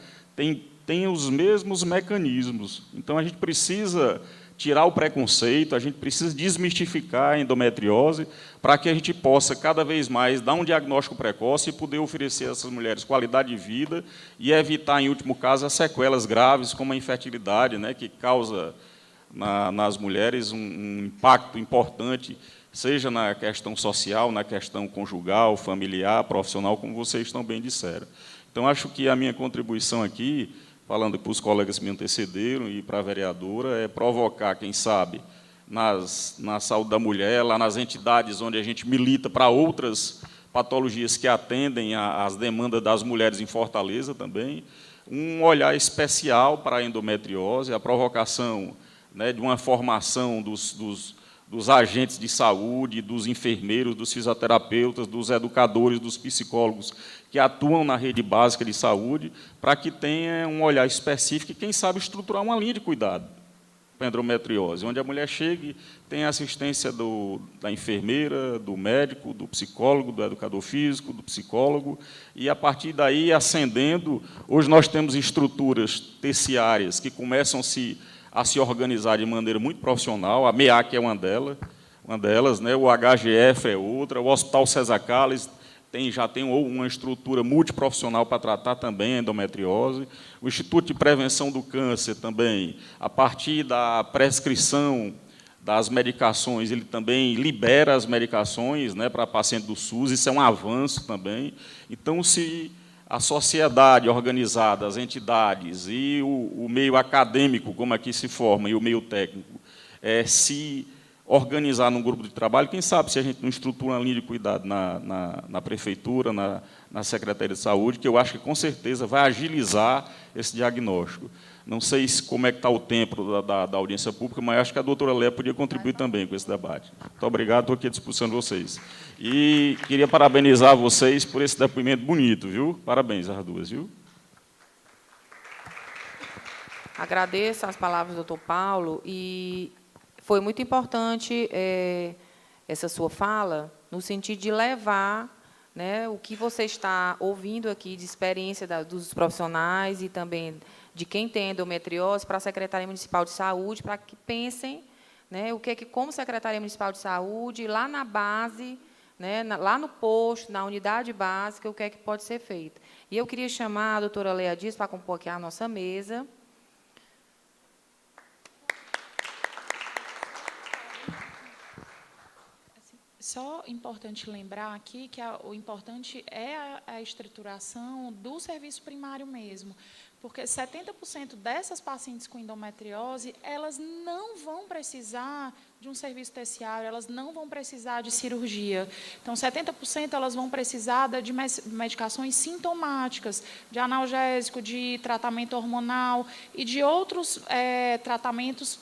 têm os mesmos mecanismos. Então, a gente precisa tirar o preconceito, a gente precisa desmistificar a endometriose para que a gente possa, cada vez mais, dar um diagnóstico precoce e poder oferecer a essas mulheres qualidade de vida e evitar, em último caso, as sequelas graves, como a infertilidade, né, que causa nas mulheres um impacto importante, seja na questão social, na questão conjugal, familiar, profissional, como vocês também disseram. Então, acho que a minha contribuição aqui, falando para os colegas que me antecederam e para a vereadora, é provocar, quem sabe, na saúde da mulher, lá nas entidades onde a gente milita para outras patologias que atendem às demandas das mulheres em Fortaleza também, um olhar especial para a endometriose, a provocação, né, de uma formação dos agentes de saúde, dos enfermeiros, dos fisioterapeutas, dos educadores, dos psicólogos que atuam na rede básica de saúde, para que tenha um olhar específico e, quem sabe, estruturar uma linha de cuidado para a endometriose, onde a mulher chegue, tem a assistência da enfermeira, do médico, do psicólogo, do educador físico, do psicólogo, e, a partir daí, ascendendo, hoje nós temos estruturas terciárias que começam a se organizar de maneira muito profissional, a MEAC é uma delas, né? O HGF é outra, o Hospital César Calles já tem uma estrutura multiprofissional para tratar também a endometriose. O Instituto de Prevenção do Câncer também, a partir da prescrição das medicações, ele também libera as medicações, né, para paciente do SUS, isso é um avanço também. Então, se a sociedade organizada, as entidades e o meio acadêmico, como aqui se forma, e o meio técnico, se organizar num grupo de trabalho, quem sabe se a gente não estrutura uma linha de cuidado na prefeitura, na Secretaria de Saúde, que eu acho que, com certeza, vai agilizar esse diagnóstico. Não sei como é que está o tempo da audiência pública, mas acho que a doutora Léa podia contribuir também com esse debate. Muito obrigado, estou aqui à disposição de vocês. E queria parabenizar vocês por esse depoimento bonito, viu? Parabéns às duas, viu? Agradeço as palavras do doutor Paulo, e foi muito importante essa sua fala, no sentido de levar, né, o que você está ouvindo aqui de experiência dos profissionais e também de quem tem endometriose para a Secretaria Municipal de Saúde, para que pensem, né, o que é que, como Secretaria Municipal de Saúde, lá na base, né, lá no posto, na unidade básica, o que é que pode ser feito. E eu queria chamar a doutora Léa Dias para compor aqui a nossa mesa. Só importante lembrar aqui que o importante é a estruturação do serviço primário mesmo, porque 70% dessas pacientes com endometriose, elas não vão precisar de um serviço terciário, elas não vão precisar de cirurgia. Então, 70% elas vão precisar de medicações sintomáticas, de analgésico, de tratamento hormonal e de outros tratamentos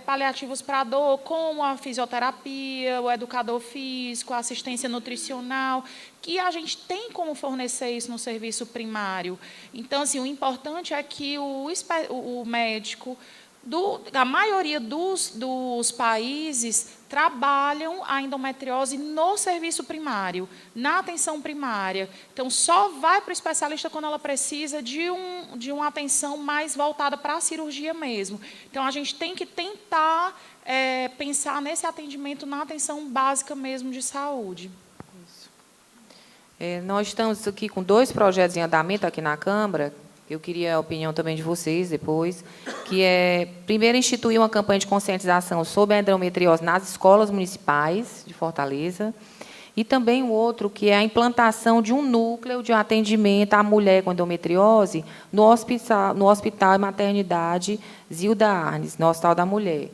paliativos para a dor, como a fisioterapia, o educador físico, a assistência nutricional, que a gente tem como fornecer isso no serviço primário. Então, assim, o importante é que o médico, a maioria dos países, trabalham a endometriose no serviço primário, na atenção primária. Então, só vai para o especialista quando ela precisa de uma atenção mais voltada para a cirurgia mesmo. Então, a gente tem que tentar pensar nesse atendimento na atenção básica mesmo de saúde. Isso. Nós estamos aqui com 2 projetos em andamento aqui na Câmara. Eu queria a opinião também de vocês depois, que é, primeiro, instituir uma campanha de conscientização sobre a endometriose nas escolas municipais de Fortaleza, e também o outro, que é a implantação de um núcleo de atendimento à mulher com endometriose no Hospital e Maternidade Zilda Arnes, no Hospital da Mulher.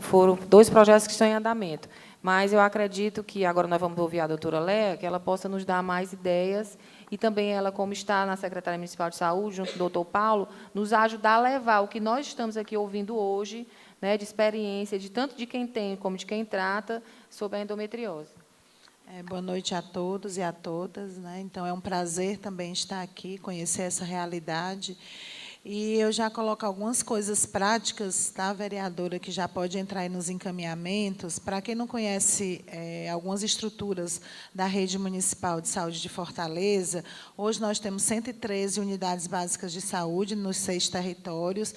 Foram 2 projetos que estão em andamento, mas eu acredito que, agora nós vamos ouvir a doutora Léa, que ela possa nos dar mais ideias, e também ela, como está na Secretaria Municipal de Saúde, junto com o doutor Paulo, nos ajudar a levar o que nós estamos aqui ouvindo hoje, né, de experiência, tanto de quem tem como de quem trata, sobre a endometriose. Boa noite a todos e a todas, né? Então, é um prazer também estar aqui, conhecer essa realidade. E eu já coloco algumas coisas práticas, tá, vereadora, que já pode entrar aí nos encaminhamentos. Para quem não conhece algumas estruturas da Rede Municipal de Saúde de Fortaleza, hoje nós temos 113 unidades básicas de saúde nos 6 territórios,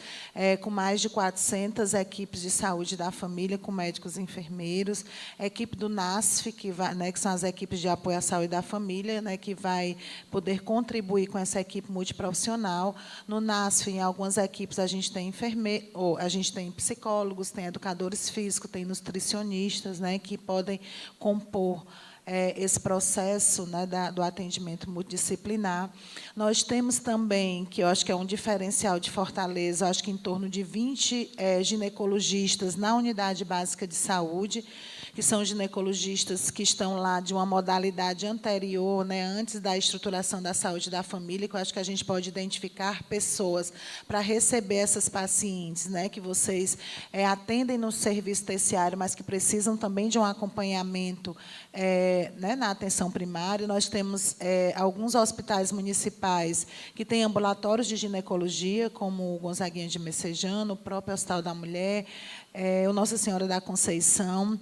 com mais de 400 equipes de saúde da família, com médicos e enfermeiros, a equipe do NASF, que são as equipes de apoio à saúde da família, né, que vai poder contribuir com essa equipe multiprofissional. No NASF, espaço, em algumas equipes a gente tem a gente tem psicólogos, tem educadores físicos, tem nutricionistas, né, que podem compor esse processo, né, do atendimento multidisciplinar. Nós temos também, que eu acho que é um diferencial de Fortaleza, acho que em torno de 20 ginecologistas na unidade básica de saúde, que são ginecologistas que estão lá de uma modalidade anterior, né, antes da estruturação da saúde da família, que eu acho que a gente pode identificar pessoas para receber essas pacientes, né, que vocês atendem no serviço terciário, mas que precisam também de um acompanhamento né, na atenção primária. Nós temos alguns hospitais municipais que têm ambulatórios de ginecologia, como o Gonzaguinha de Messejano, o próprio Hospital da Mulher, o Nossa Senhora da Conceição.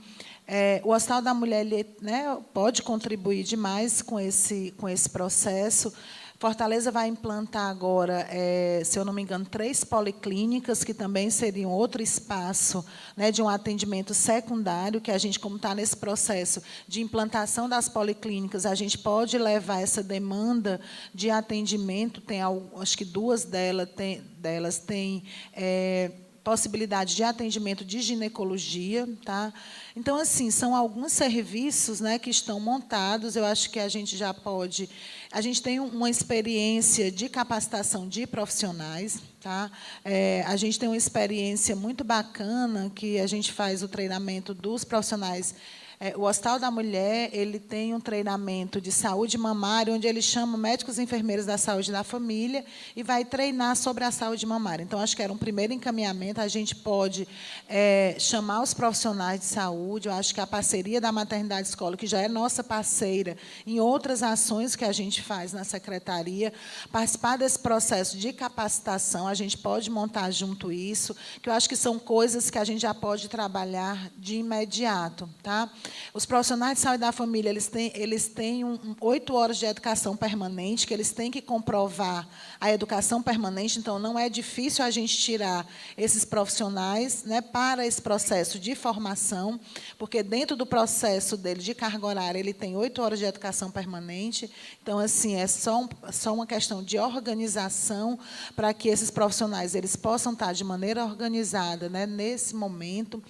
O Hospital da Mulher ele, né, pode contribuir demais com esse processo. Fortaleza vai implantar agora, se eu não me engano, 3 policlínicas, que também seriam outro espaço, né, de um atendimento secundário, que a gente, como está nesse processo de implantação das policlínicas, a gente pode levar essa demanda de atendimento, acho que 2 delas têm possibilidade de atendimento de ginecologia, tá? Então, assim, são alguns serviços, né, que estão montados. Eu acho que a gente já pode. A gente tem uma experiência de capacitação de profissionais, tá? A gente tem uma experiência muito bacana que a gente faz o treinamento dos profissionais. O Hospital da Mulher ele tem um treinamento de saúde mamária, onde ele chama médicos e enfermeiros da saúde da família e vai treinar sobre a saúde mamária. Então, acho que era um primeiro encaminhamento. A gente pode chamar os profissionais de saúde. Eu acho que a parceria da Maternidade Escola, que já é nossa parceira em outras ações que a gente faz na secretaria, participar desse processo de capacitação, a gente pode montar junto isso, que eu acho que são coisas que a gente já pode trabalhar de imediato, tá? Os profissionais de saúde da família, eles têm 8 horas de educação permanente, que eles têm que comprovar a educação permanente, então não é difícil a gente tirar esses profissionais, né, para esse processo de formação, porque dentro do processo dele de carga horária, ele tem 8 horas de educação permanente. Então, assim, é só uma questão de organização para que esses profissionais eles possam estar de maneira organizada, né, nesse momento.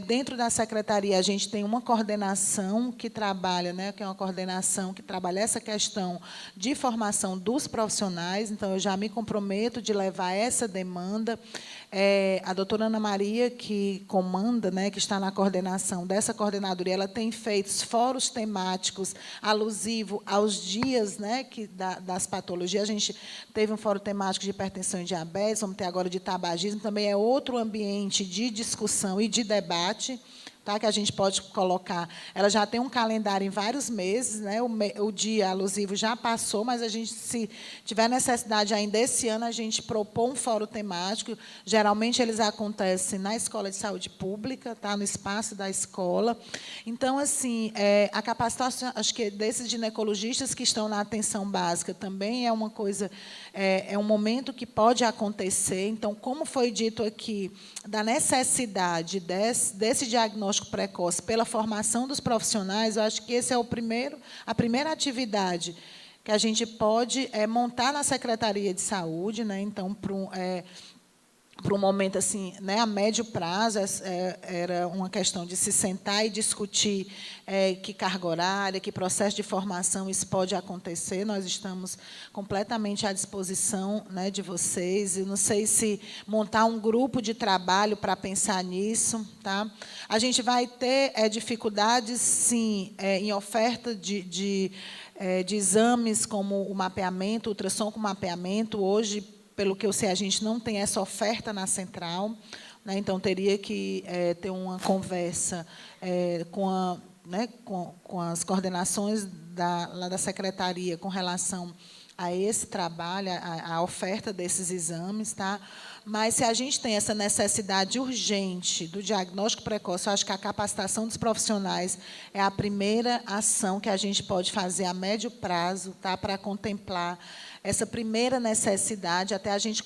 Dentro da secretaria, a gente tem uma coordenação que trabalha, né, que é uma coordenação que trabalha essa questão de formação dos profissionais. Então, eu já me comprometo de levar essa demanda. A doutora Ana Maria, que comanda, né, que está na coordenação dessa coordenadoria, ela tem feito fóruns temáticos alusivos aos dias, né, das patologias. A gente teve um fórum temático de hipertensão e diabetes, vamos ter agora de tabagismo, também é outro ambiente de discussão e de debate, tá, que a gente pode colocar. Ela já tem um calendário em vários meses, né? O dia alusivo já passou, mas a gente, se tiver necessidade ainda esse ano, a gente propõe um fórum temático. Geralmente eles acontecem na Escola de Saúde Pública, tá, no espaço da escola. Então, assim, a capacitação, acho que desses ginecologistas que estão na atenção básica também é uma coisa, é um momento que pode acontecer. Então, como foi dito aqui, da necessidade desse diagnóstico precoce pela formação dos profissionais, eu acho que esse é a primeira atividade que a gente pode montar na Secretaria de Saúde, né? Então, para um momento assim, né, a médio prazo, era uma questão de se sentar e discutir que carga horária, que processo de formação isso pode acontecer. Nós estamos completamente à disposição, né, de vocês. Eu não sei se montar um grupo de trabalho para pensar nisso. Tá? A gente vai ter dificuldades, sim, em oferta de exames como o mapeamento, o ultrassom com mapeamento. Hoje, pelo que eu sei, a gente não tem essa oferta na central, né? Então, teria que ter uma conversa com as coordenações lá da secretaria com relação a esse trabalho, a oferta desses exames. Tá? Mas, se a gente tem essa necessidade urgente do diagnóstico precoce, eu acho que a capacitação dos profissionais é a primeira ação que a gente pode fazer a médio prazo, tá, para contemplar essa primeira necessidade, até a gente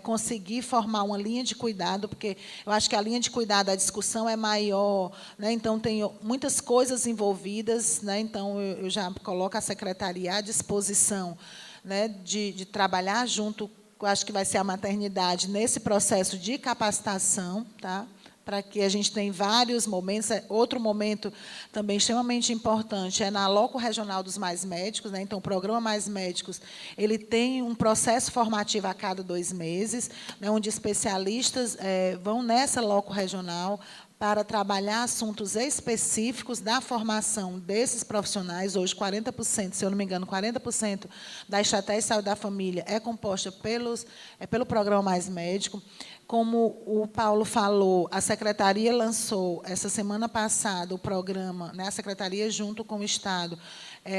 conseguir formar uma linha de cuidado, porque eu acho que a linha de cuidado, a discussão é maior, né? Então, tem muitas coisas envolvidas, né? Então, eu já coloco a secretaria à disposição, né, de trabalhar junto eu acho que vai ser a maternidade nesse processo de capacitação, tá? Para que a gente tenha vários momentos. Outro momento também extremamente importante é na Loco Regional dos Mais Médicos, né? Então, o Programa Mais Médicos ele tem um processo formativo a cada 2 meses, né? Onde especialistas vão nessa Loco Regional para trabalhar assuntos específicos da formação desses profissionais. Hoje, 40%, se eu não me engano, 40% da estratégia de saúde da família é composta pelo Programa Mais Médico. Como o Paulo falou, a Secretaria lançou, essa semana passada, o programa, né, a Secretaria junto com o Estado,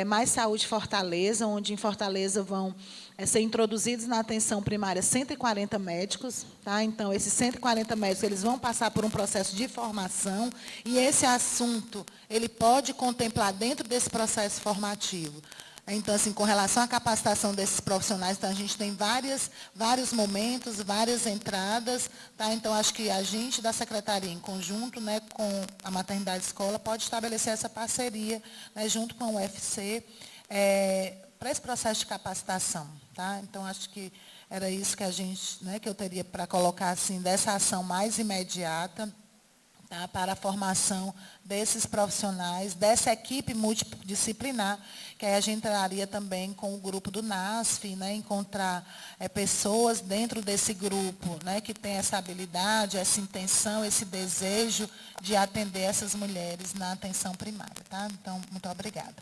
Mais Saúde Fortaleza, onde em Fortaleza vão ser introduzidos na atenção primária 140 médicos. Tá? Então, esses 140 médicos eles vão passar por um processo de formação, e esse assunto ele pode contemplar dentro desse processo formativo. Então, assim, com relação à capacitação desses profissionais, então, a gente tem vários momentos, várias entradas. Tá? Então, acho que a gente da Secretaria, em conjunto, né, com a Maternidade Escola, pode estabelecer essa parceria, né, junto com o UFC, para esse processo de capacitação. Tá? Então, acho que era isso que a gente, né, que eu teria para colocar assim, dessa ação mais imediata, tá, para a formação desses profissionais, dessa equipe multidisciplinar, que aí a gente entraria também com o grupo do NASF, né, encontrar pessoas dentro desse grupo, né, que tem essa habilidade, essa intenção, esse desejo de atender essas mulheres na atenção primária. Tá? Então, muito obrigada.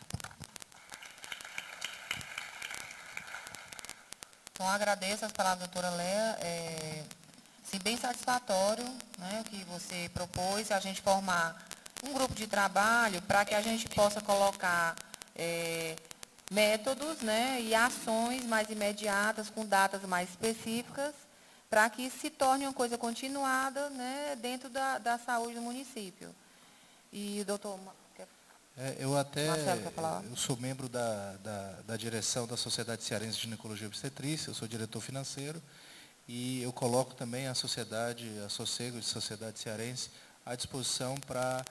Então, agradeço as palavras da doutora Léa. Sim, bem satisfatório, né, o que você propôs, a gente formar um grupo de trabalho para que a gente possa colocar métodos, né, e ações mais imediatas, com datas mais específicas, para que se torne uma coisa continuada, né, dentro da saúde do município. E, doutor... Eu sou membro da direção da Sociedade Cearense de Ginecologia e Obstetrícia, eu sou diretor financeiro, e eu coloco também a sociedade, a Sossego de Sociedade Cearense, à disposição para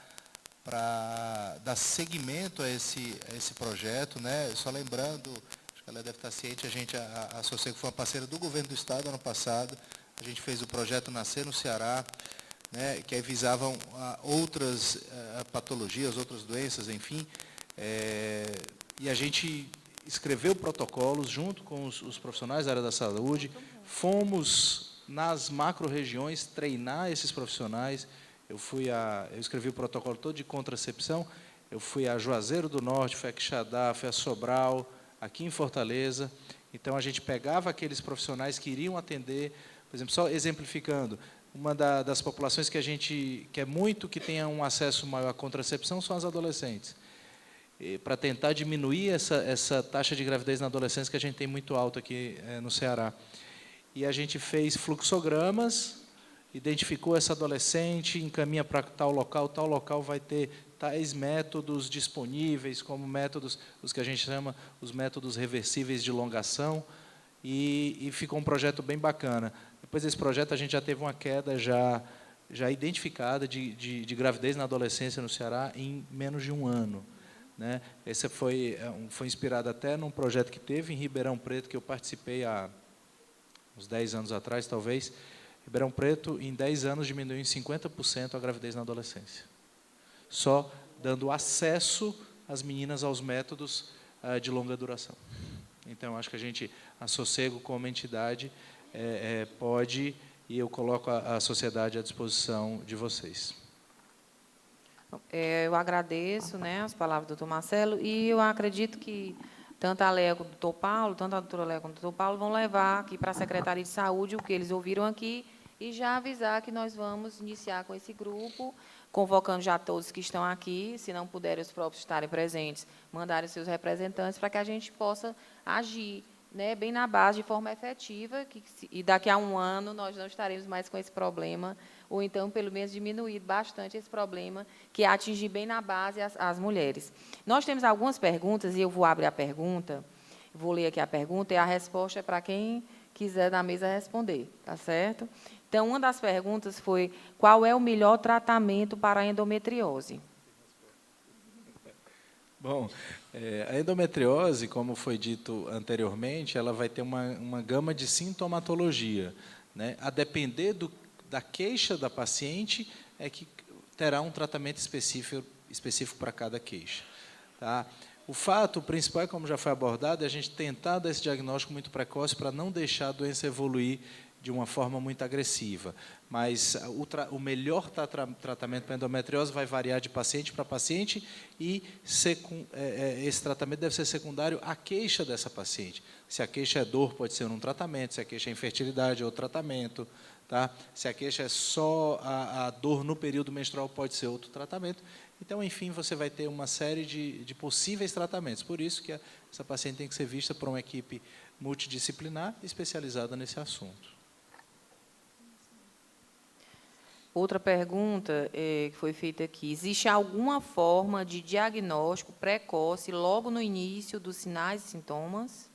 dar seguimento a esse projeto, né? Só lembrando, acho que ela deve estar ciente, a Sossego foi uma parceira do governo do Estado ano passado, a gente fez o projeto Nascer no Ceará, né, que aí visavam outras patologias, outras doenças, enfim, e a gente escreveu protocolos junto com os profissionais da área da saúde, fomos nas macro-regiões treinar esses profissionais, eu escrevi o protocolo todo de contracepção, eu fui a Juazeiro do Norte, fui a Quixadá, fui a Sobral, aqui em Fortaleza, então a gente pegava aqueles profissionais que iriam atender, por exemplo, só exemplificando, uma das populações que a gente quer muito que tenha um acesso maior à contracepção são as adolescentes. Para tentar diminuir essa taxa de gravidez na adolescência que a gente tem muito alta aqui no Ceará. E a gente fez fluxogramas, identificou essa adolescente, encaminha para tal local vai ter tais métodos disponíveis, como métodos, os que a gente chama os métodos reversíveis de longação, e ficou um projeto bem bacana. Depois desse projeto, a gente já teve uma queda já identificada de gravidez na adolescência no Ceará em menos de um ano. Né? Esse foi inspirado até num projeto que teve em Ribeirão Preto, que eu participei há uns 10 anos atrás, talvez. Ribeirão Preto, em 10 anos, diminuiu em 50% a gravidez na adolescência. Só dando acesso às meninas aos métodos de longa duração. Então, acho que a Sossego, como entidade, pode, e eu coloco a sociedade à disposição de vocês. Eu agradeço, né, as palavras do doutor Marcelo, e eu acredito que tanto a Léa como o doutor Paulo, tanto a doutora Léa como o doutor Paulo, vão levar aqui para a Secretaria de Saúde o que eles ouviram aqui e já avisar que nós vamos iniciar com esse grupo, convocando já todos que estão aqui, se não puderem os próprios estarem presentes, mandarem seus representantes para que a gente possa agir, né, bem na base, de forma efetiva, e daqui a um ano nós não estaremos mais com esse problema, ou então, pelo menos, diminuir bastante esse problema, que é atingir bem na base as mulheres. Nós temos algumas perguntas, e eu vou abrir a pergunta, vou ler aqui a pergunta, e a resposta é para quem quiser da mesa responder, tá certo? Então, uma das perguntas foi: qual é o melhor tratamento para a endometriose? Bom, A endometriose, como foi dito anteriormente, ela vai ter uma gama de sintomatologia, né? A depender da queixa da paciente, é que terá um tratamento específico para cada queixa. Tá? O fato principal, como já foi abordado, é a gente tentar dar esse diagnóstico muito precoce para não deixar a doença evoluir de uma forma muito agressiva. Mas o melhor tratamento para endometriose vai variar de paciente para paciente e esse tratamento deve ser secundário à queixa dessa paciente. Se a queixa é dor, pode ser um tratamento. Se a queixa é infertilidade, é outro tratamento. Tá? Se a queixa é só a dor no período menstrual, pode ser outro tratamento. Então, enfim, você vai ter uma série de possíveis tratamentos. Por isso que essa paciente tem que ser vista por uma equipe multidisciplinar especializada nesse assunto. Outra pergunta que foi feita aqui. Existe alguma forma de diagnóstico precoce logo no início dos sinais e sintomas?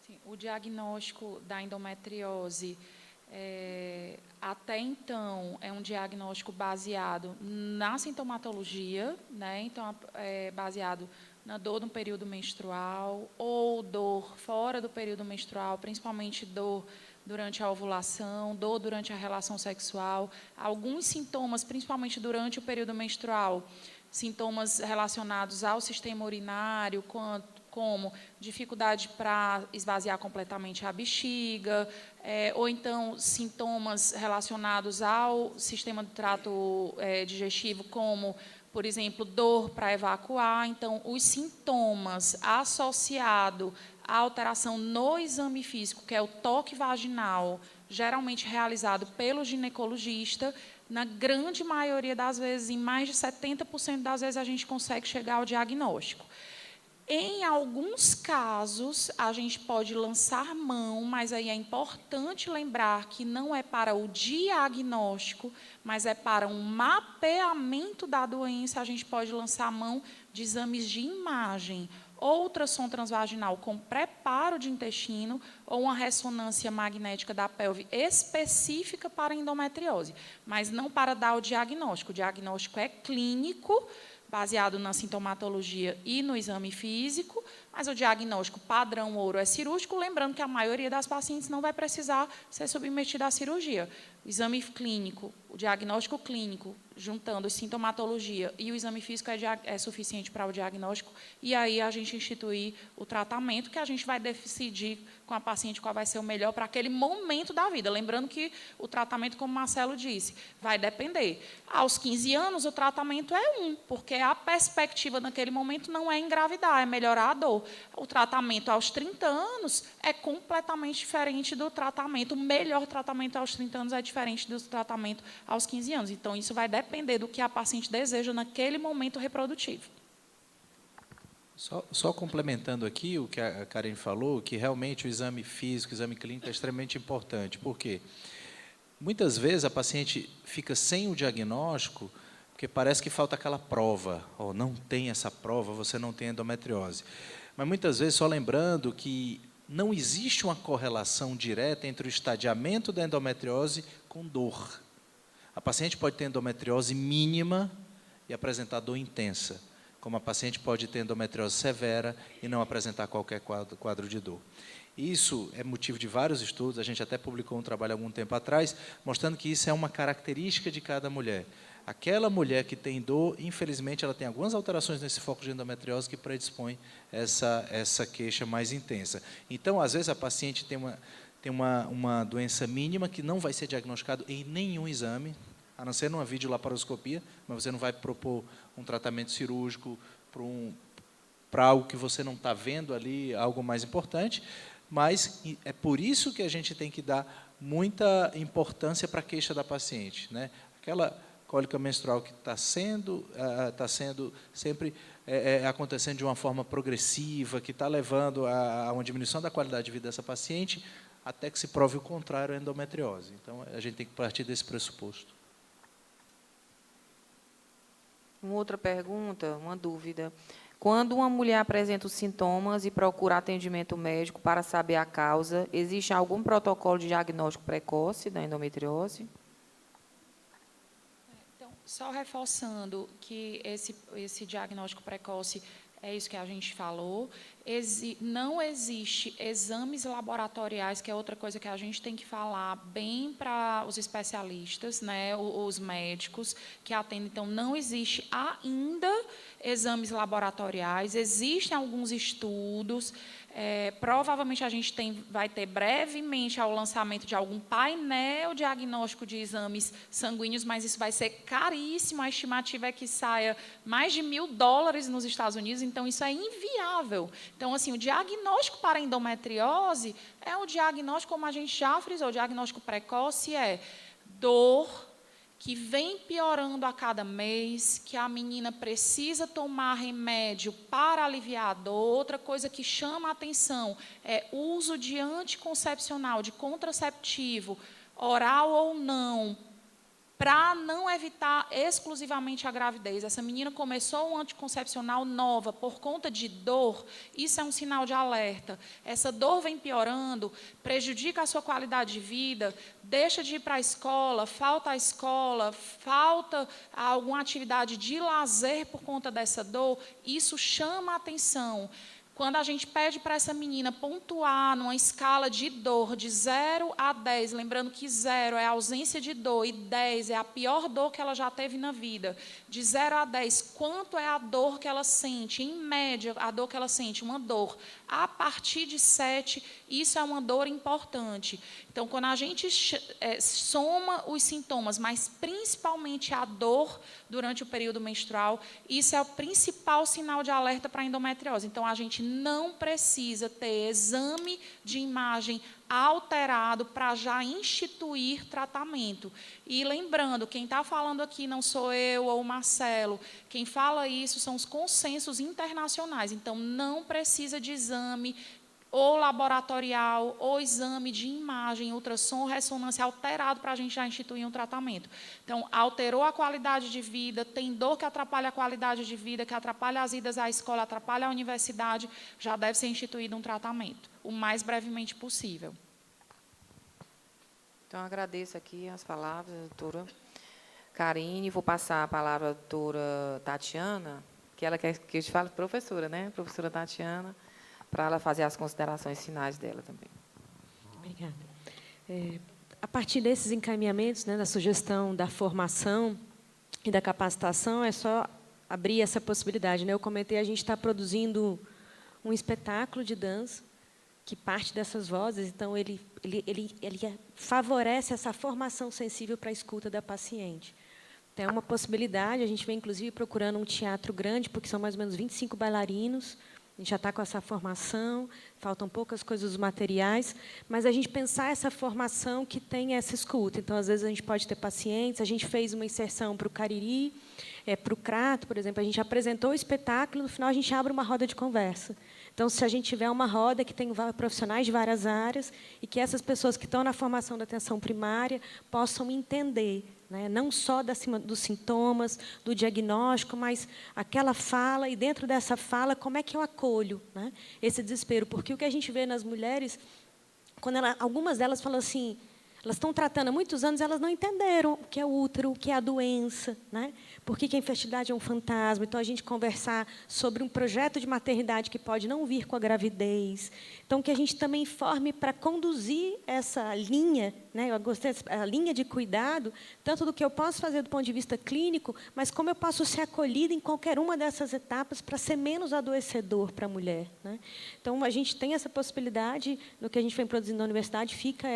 Sim, o diagnóstico da endometriose, até então, é um diagnóstico baseado na sintomatologia, né? Então, é baseado na dor no período menstrual ou dor fora do período menstrual, principalmente dor durante a ovulação, dor durante a relação sexual, alguns sintomas, principalmente durante o período menstrual, sintomas relacionados ao sistema urinário, como dificuldade para esvaziar completamente a bexiga, ou então sintomas relacionados ao sistema do trato digestivo, como, por exemplo, dor para evacuar. Então, os sintomas associados à alteração no exame físico, que é o toque vaginal, geralmente realizado pelo ginecologista, na grande maioria das vezes, em mais de 70% das vezes, a gente consegue chegar ao diagnóstico. Em alguns casos, a gente pode lançar mão, mas aí é importante lembrar que não é para o diagnóstico, mas é para um mapeamento da doença. A gente pode lançar mão de exames de imagem, ou ultrassom transvaginal com preparo de intestino, ou uma ressonância magnética da pelve específica para endometriose, mas não para dar o diagnóstico. O diagnóstico é clínico, baseado na sintomatologia e no exame físico, mas o diagnóstico padrão ouro é cirúrgico, lembrando que a maioria das pacientes não vai precisar ser submetida à cirurgia. O exame clínico, o diagnóstico clínico, juntando a sintomatologia e o exame físico é suficiente para o diagnóstico, e aí a gente instituir o tratamento, que a gente vai decidir com a paciente qual vai ser o melhor para aquele momento da vida. Lembrando que o tratamento, como o Marcelo disse, vai depender. Aos 15 anos, o tratamento é porque a perspectiva naquele momento não é engravidar, é melhorar a dor. O tratamento aos 30 anos é completamente diferente do tratamento. O melhor tratamento aos 30 anos é diferente do tratamento aos 15 anos. Então, isso vai depender do que a paciente deseja naquele momento reprodutivo. Só complementando aqui o que a Karen falou, que realmente o exame físico, o exame clínico é extremamente importante. Por quê? Muitas vezes a paciente fica sem o diagnóstico porque parece que falta aquela prova. Oh, não tem essa prova, você não tem endometriose. Mas muitas vezes, só lembrando que não existe uma correlação direta entre o estadiamento da endometriose com dor. A paciente pode ter endometriose mínima e apresentar dor intensa, como a paciente pode ter endometriose severa e não apresentar qualquer quadro de dor. Isso é motivo de vários estudos, a gente até publicou um trabalho há algum tempo atrás, mostrando que isso é uma característica de cada mulher. Aquela mulher que tem dor, infelizmente, ela tem algumas alterações nesse foco de endometriose que predispõe essa queixa mais intensa. Então, às vezes, a paciente tem uma doença mínima que não vai ser diagnosticado em nenhum exame, a não ser numa videolaparoscopia, mas você não vai propor um tratamento cirúrgico para algo que você não está vendo ali, algo mais importante, mas é por isso que a gente tem que dar muita importância para a queixa da paciente, né? Aquela cólica menstrual que está sendo sempre acontecendo de uma forma progressiva, que está levando a uma diminuição da qualidade de vida dessa paciente, até que se prove o contrário, a endometriose. Então, a gente tem que partir desse pressuposto. Uma outra pergunta, uma dúvida. Quando uma mulher apresenta os sintomas e procura atendimento médico para saber a causa, existe algum protocolo de diagnóstico precoce da endometriose? Então, Só reforçando que esse diagnóstico precoce é isso que a gente falou. Não existe exames laboratoriais, que é outra coisa que a gente tem que falar bem para os especialistas, né, os médicos que atendem. Então, não existe ainda exames laboratoriais, existem alguns estudos. Provavelmente a gente vai ter brevemente o lançamento de algum painel diagnóstico de exames sanguíneos, mas isso vai ser caríssimo. A estimativa é que saia mais de $1.000 nos Estados Unidos, então isso é inviável. Então, assim, o diagnóstico para endometriose é um diagnóstico, como a gente já frisou, o diagnóstico precoce é dor que vem piorando a cada mês, que a menina precisa tomar remédio para aliviar a dor. Outra coisa que chama a atenção é o uso de anticoncepcional, de contraceptivo, oral ou não, para não evitar exclusivamente a gravidez. Essa menina começou um anticoncepcional nova por conta de dor, isso é um sinal de alerta. Essa dor vem piorando, prejudica a sua qualidade de vida, deixa de ir para a escola, falta alguma atividade de lazer por conta dessa dor, isso chama a atenção. Quando a gente pede para essa menina pontuar numa escala de dor de 0 a 10, lembrando que 0 é a ausência de dor e 10 é a pior dor que ela já teve na vida, de 0 a 10, quanto é a dor que ela sente? Em média, a dor que ela sente, uma dor. A partir de 7, isso é uma dor importante. Então, quando a gente soma os sintomas, mas principalmente a dor durante o período menstrual, isso é o principal sinal de alerta para a endometriose. Então, a gente não precisa ter exame de imagem alterado para já instituir tratamento. E lembrando, quem está falando aqui não sou eu ou o Marcelo, quem fala isso são os consensos internacionais. Então, não precisa de exame ou laboratorial, ou exame de imagem, ultrassom, ressonância alterado para a gente já instituir um tratamento. Então, alterou a qualidade de vida, tem dor que atrapalha a qualidade de vida, que atrapalha as idas à escola, atrapalha a universidade, já deve ser instituído um tratamento, o mais brevemente possível. Então, agradeço aqui as palavras da doutora Karine. Vou passar a palavra à doutora Tatiana, que ela quer que eu te fale, professora, né? Professora Tatiana, para ela fazer as considerações finais dela também. Obrigada. A partir desses encaminhamentos, né, da sugestão da formação e da capacitação, é só abrir essa possibilidade. Né? Eu comentei, a gente está produzindo um espetáculo de dança que parte dessas vozes, então ele favorece essa formação sensível para a escuta da paciente. Então, é uma possibilidade, a gente vem, inclusive, procurando um teatro grande, porque são mais ou menos 25 bailarinos, a gente já está com essa formação, faltam poucas coisas dos materiais, mas a gente pensar essa formação que tem essa escuta. Então, às vezes, a gente pode ter pacientes, a gente fez uma inserção para o Cariri, para o Crato, por exemplo, a gente apresentou o espetáculo, no final a gente abre uma roda de conversa. Então, se a gente tiver uma roda que tem profissionais de várias áreas e que essas pessoas que estão na formação da atenção primária possam entender, né, não só dos sintomas, do diagnóstico, mas aquela fala, e dentro dessa fala, como é que eu acolho, né, esse desespero. Porque o que a gente vê nas mulheres, quando algumas delas falam assim, elas estão tratando há muitos anos, elas não entenderam o que é o útero, o que é a doença, né? Por que a infertilidade é um fantasma. Então, a gente conversar sobre um projeto de maternidade que pode não vir com a gravidez. Então, que a gente também informe para conduzir essa linha, né? Eu gostei a linha de cuidado, tanto do que eu posso fazer do ponto de vista clínico, mas como eu posso ser acolhida em qualquer uma dessas etapas para ser menos adoecedor para a mulher, né? Então, a gente tem essa possibilidade, no que a gente vem produzindo na universidade, fica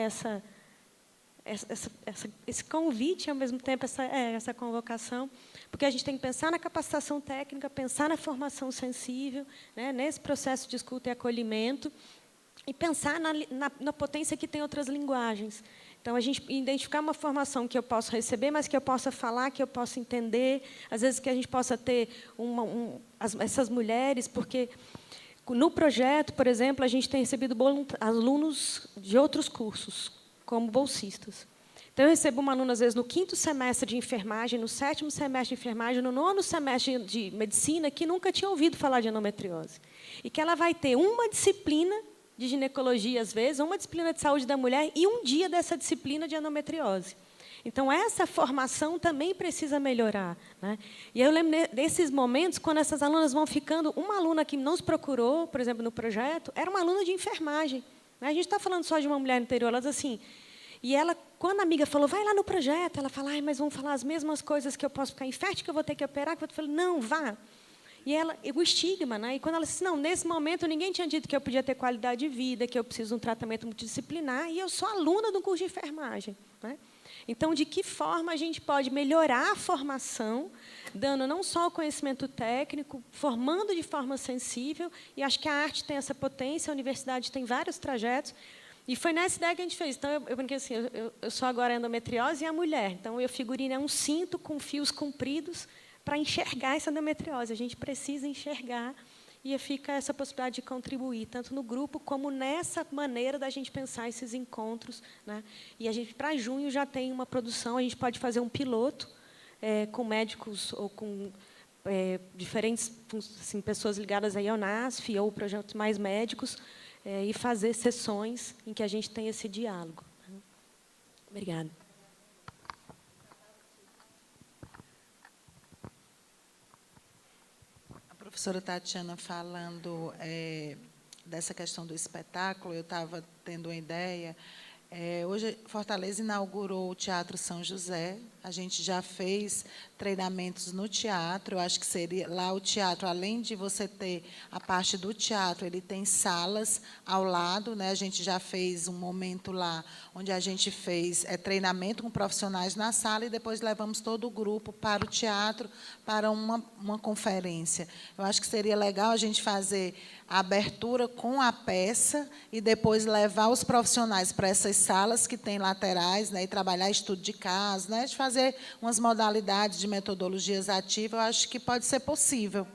esse convite, ao mesmo tempo, essa convocação, porque a gente tem que pensar na capacitação técnica, pensar na formação sensível, né, nesse processo de escuta e acolhimento, e pensar na potência que tem outras linguagens. Então, a gente identificar uma formação que eu posso receber, mas que eu possa falar, que eu possa entender, às vezes que a gente possa ter essas mulheres, porque no projeto, por exemplo, a gente tem recebido alunos de outros cursos, como bolsistas. Então, eu recebo uma aluna, às vezes, no 5º semestre de enfermagem, no 7º semestre de enfermagem, no 9º semestre de medicina, que nunca tinha ouvido falar de endometriose. E que ela vai ter uma disciplina de ginecologia, às vezes, uma disciplina de saúde da mulher e um dia dessa disciplina de endometriose. Então, essa formação também precisa melhorar, né? E eu lembro desses momentos, quando essas alunas vão ficando... Uma aluna que nos procurou, por exemplo, no projeto, era uma aluna de enfermagem, né? A gente está falando só de uma mulher no interior, ela diz assim... E ela, quando a amiga falou, vai lá no projeto, ela fala, ai, mas vão falar as mesmas coisas, que eu posso ficar infértil, que eu vou ter que operar. Que eu falei, não, vá. E ela, o estigma, né? E quando ela disse, não, nesse momento ninguém tinha dito que eu podia ter qualidade de vida, que eu preciso de um tratamento multidisciplinar, e eu sou aluna do curso de enfermagem, né? Então, de que forma a gente pode melhorar a formação, dando não só o conhecimento técnico, formando de forma sensível, e acho que a arte tem essa potência, a universidade tem vários trajetos. E foi nessa ideia que a gente fez. Então, eu brinquei assim, eu sou agora a endometriose e a mulher. Então, o figurino é um cinto com fios compridos para enxergar essa endometriose. A gente precisa enxergar e fica essa possibilidade de contribuir, tanto no grupo como nessa maneira da gente pensar esses encontros, né? E a gente, para junho, já tem uma produção, a gente pode fazer um piloto com médicos ou com diferentes assim, pessoas ligadas aí ao NASF ou projetos mais médicos, e fazer sessões em que a gente tem esse diálogo. Obrigada. A professora Tatiana falando dessa questão do espetáculo, eu estava tendo uma ideia. Hoje, Fortaleza inaugurou o Teatro São José. A gente já fez treinamentos no teatro. Eu acho que seria lá o teatro, além de você ter a parte do teatro, ele tem salas ao lado, né? A gente já fez um momento lá onde a gente fez treinamento com profissionais na sala e depois levamos todo o grupo para o teatro para uma conferência. Eu acho que seria legal a gente fazer a abertura com a peça e depois levar os profissionais para essas salas que têm laterais, né, e trabalhar estudo de caso, né, de fazer umas modalidades de metodologias ativas, eu acho que pode ser possível,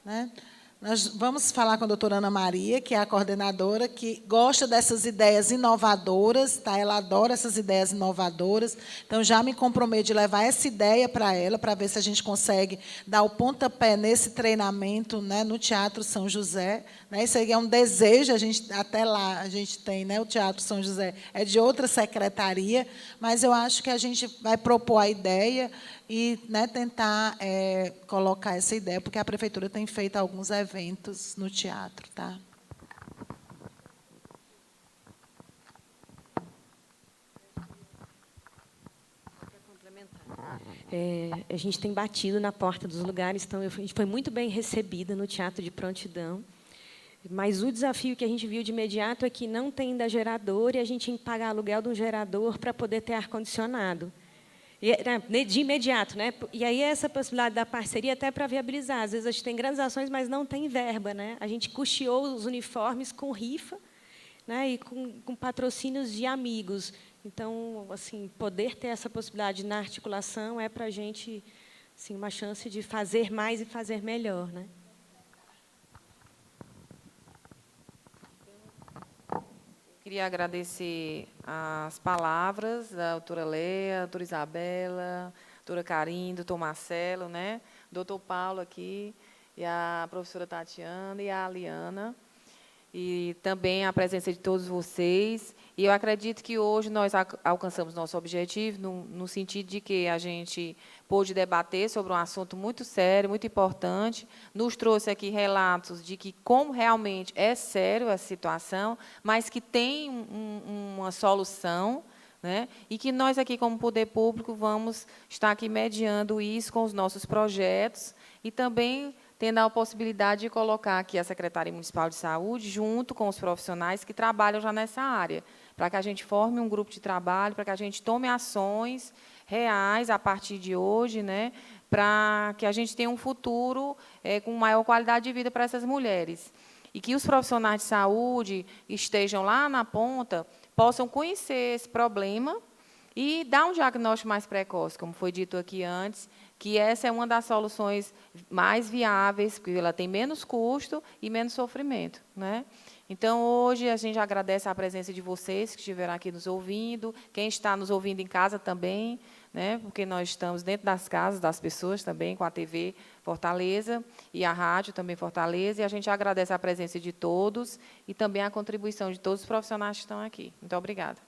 né? Nós vamos falar com a doutora Ana Maria, que é a coordenadora, que gosta dessas ideias inovadoras, tá? Ela adora essas ideias inovadoras. Então, já me comprometo de levar essa ideia para ela, para ver se a gente consegue dar o pontapé nesse treinamento, né, no Teatro São José. Né? Isso aí é um desejo, até lá a gente tem, né, o Teatro São José é de outra secretaria, mas eu acho que a gente vai propor a ideia e, né, tentar colocar essa ideia, porque a prefeitura tem feito alguns eventos no teatro. Tá? A gente tem batido na porta dos lugares, então a gente foi muito bem recebida no Teatro de Prontidão, mas o desafio que a gente viu de imediato é que não tem ainda gerador e a gente tem que pagar aluguel de um gerador para poder ter ar-condicionado. De imediato, né? E aí essa possibilidade da parceria até para viabilizar. Às vezes a gente tem grandes ações, mas não tem verba, né? A gente custeou os uniformes com rifa, né? E com patrocínios de amigos. Então, assim, poder ter essa possibilidade na articulação é para a gente, assim, uma chance de fazer mais e fazer melhor, né? Queria agradecer as palavras da doutora Leia, da doutora Isabela, doutora Karine, doutor Marcelo, né? Doutor Paulo aqui, e a professora Tatiana e a Aliana, e também a presença de todos vocês. E eu acredito que hoje nós alcançamos nosso objetivo no sentido de que a gente pôde debater sobre um assunto muito sério, muito importante, nos trouxe aqui relatos de que como realmente é sério essa situação, mas que tem uma solução, né? E que nós aqui, como poder público, vamos estar aqui mediando isso com os nossos projetos e também tendo a possibilidade de colocar aqui a Secretaria Municipal de Saúde junto com os profissionais que trabalham já nessa área, para que a gente forme um grupo de trabalho, para que a gente tome ações reais a partir de hoje, né, para que a gente tenha um futuro com maior qualidade de vida para essas mulheres. E que os profissionais de saúde estejam lá na ponta, possam conhecer esse problema e dar um diagnóstico mais precoce, como foi dito aqui antes, que essa é uma das soluções mais viáveis, porque ela tem menos custo e menos sofrimento, né? Então, hoje, a gente agradece a presença de vocês que estiveram aqui nos ouvindo, quem está nos ouvindo em casa também, né? Porque nós estamos dentro das casas das pessoas também, com a TV Fortaleza e a rádio também Fortaleza, e a gente agradece a presença de todos e também a contribuição de todos os profissionais que estão aqui. Muito obrigada.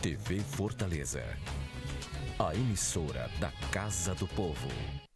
TV Fortaleza, a emissora da Casa do Povo.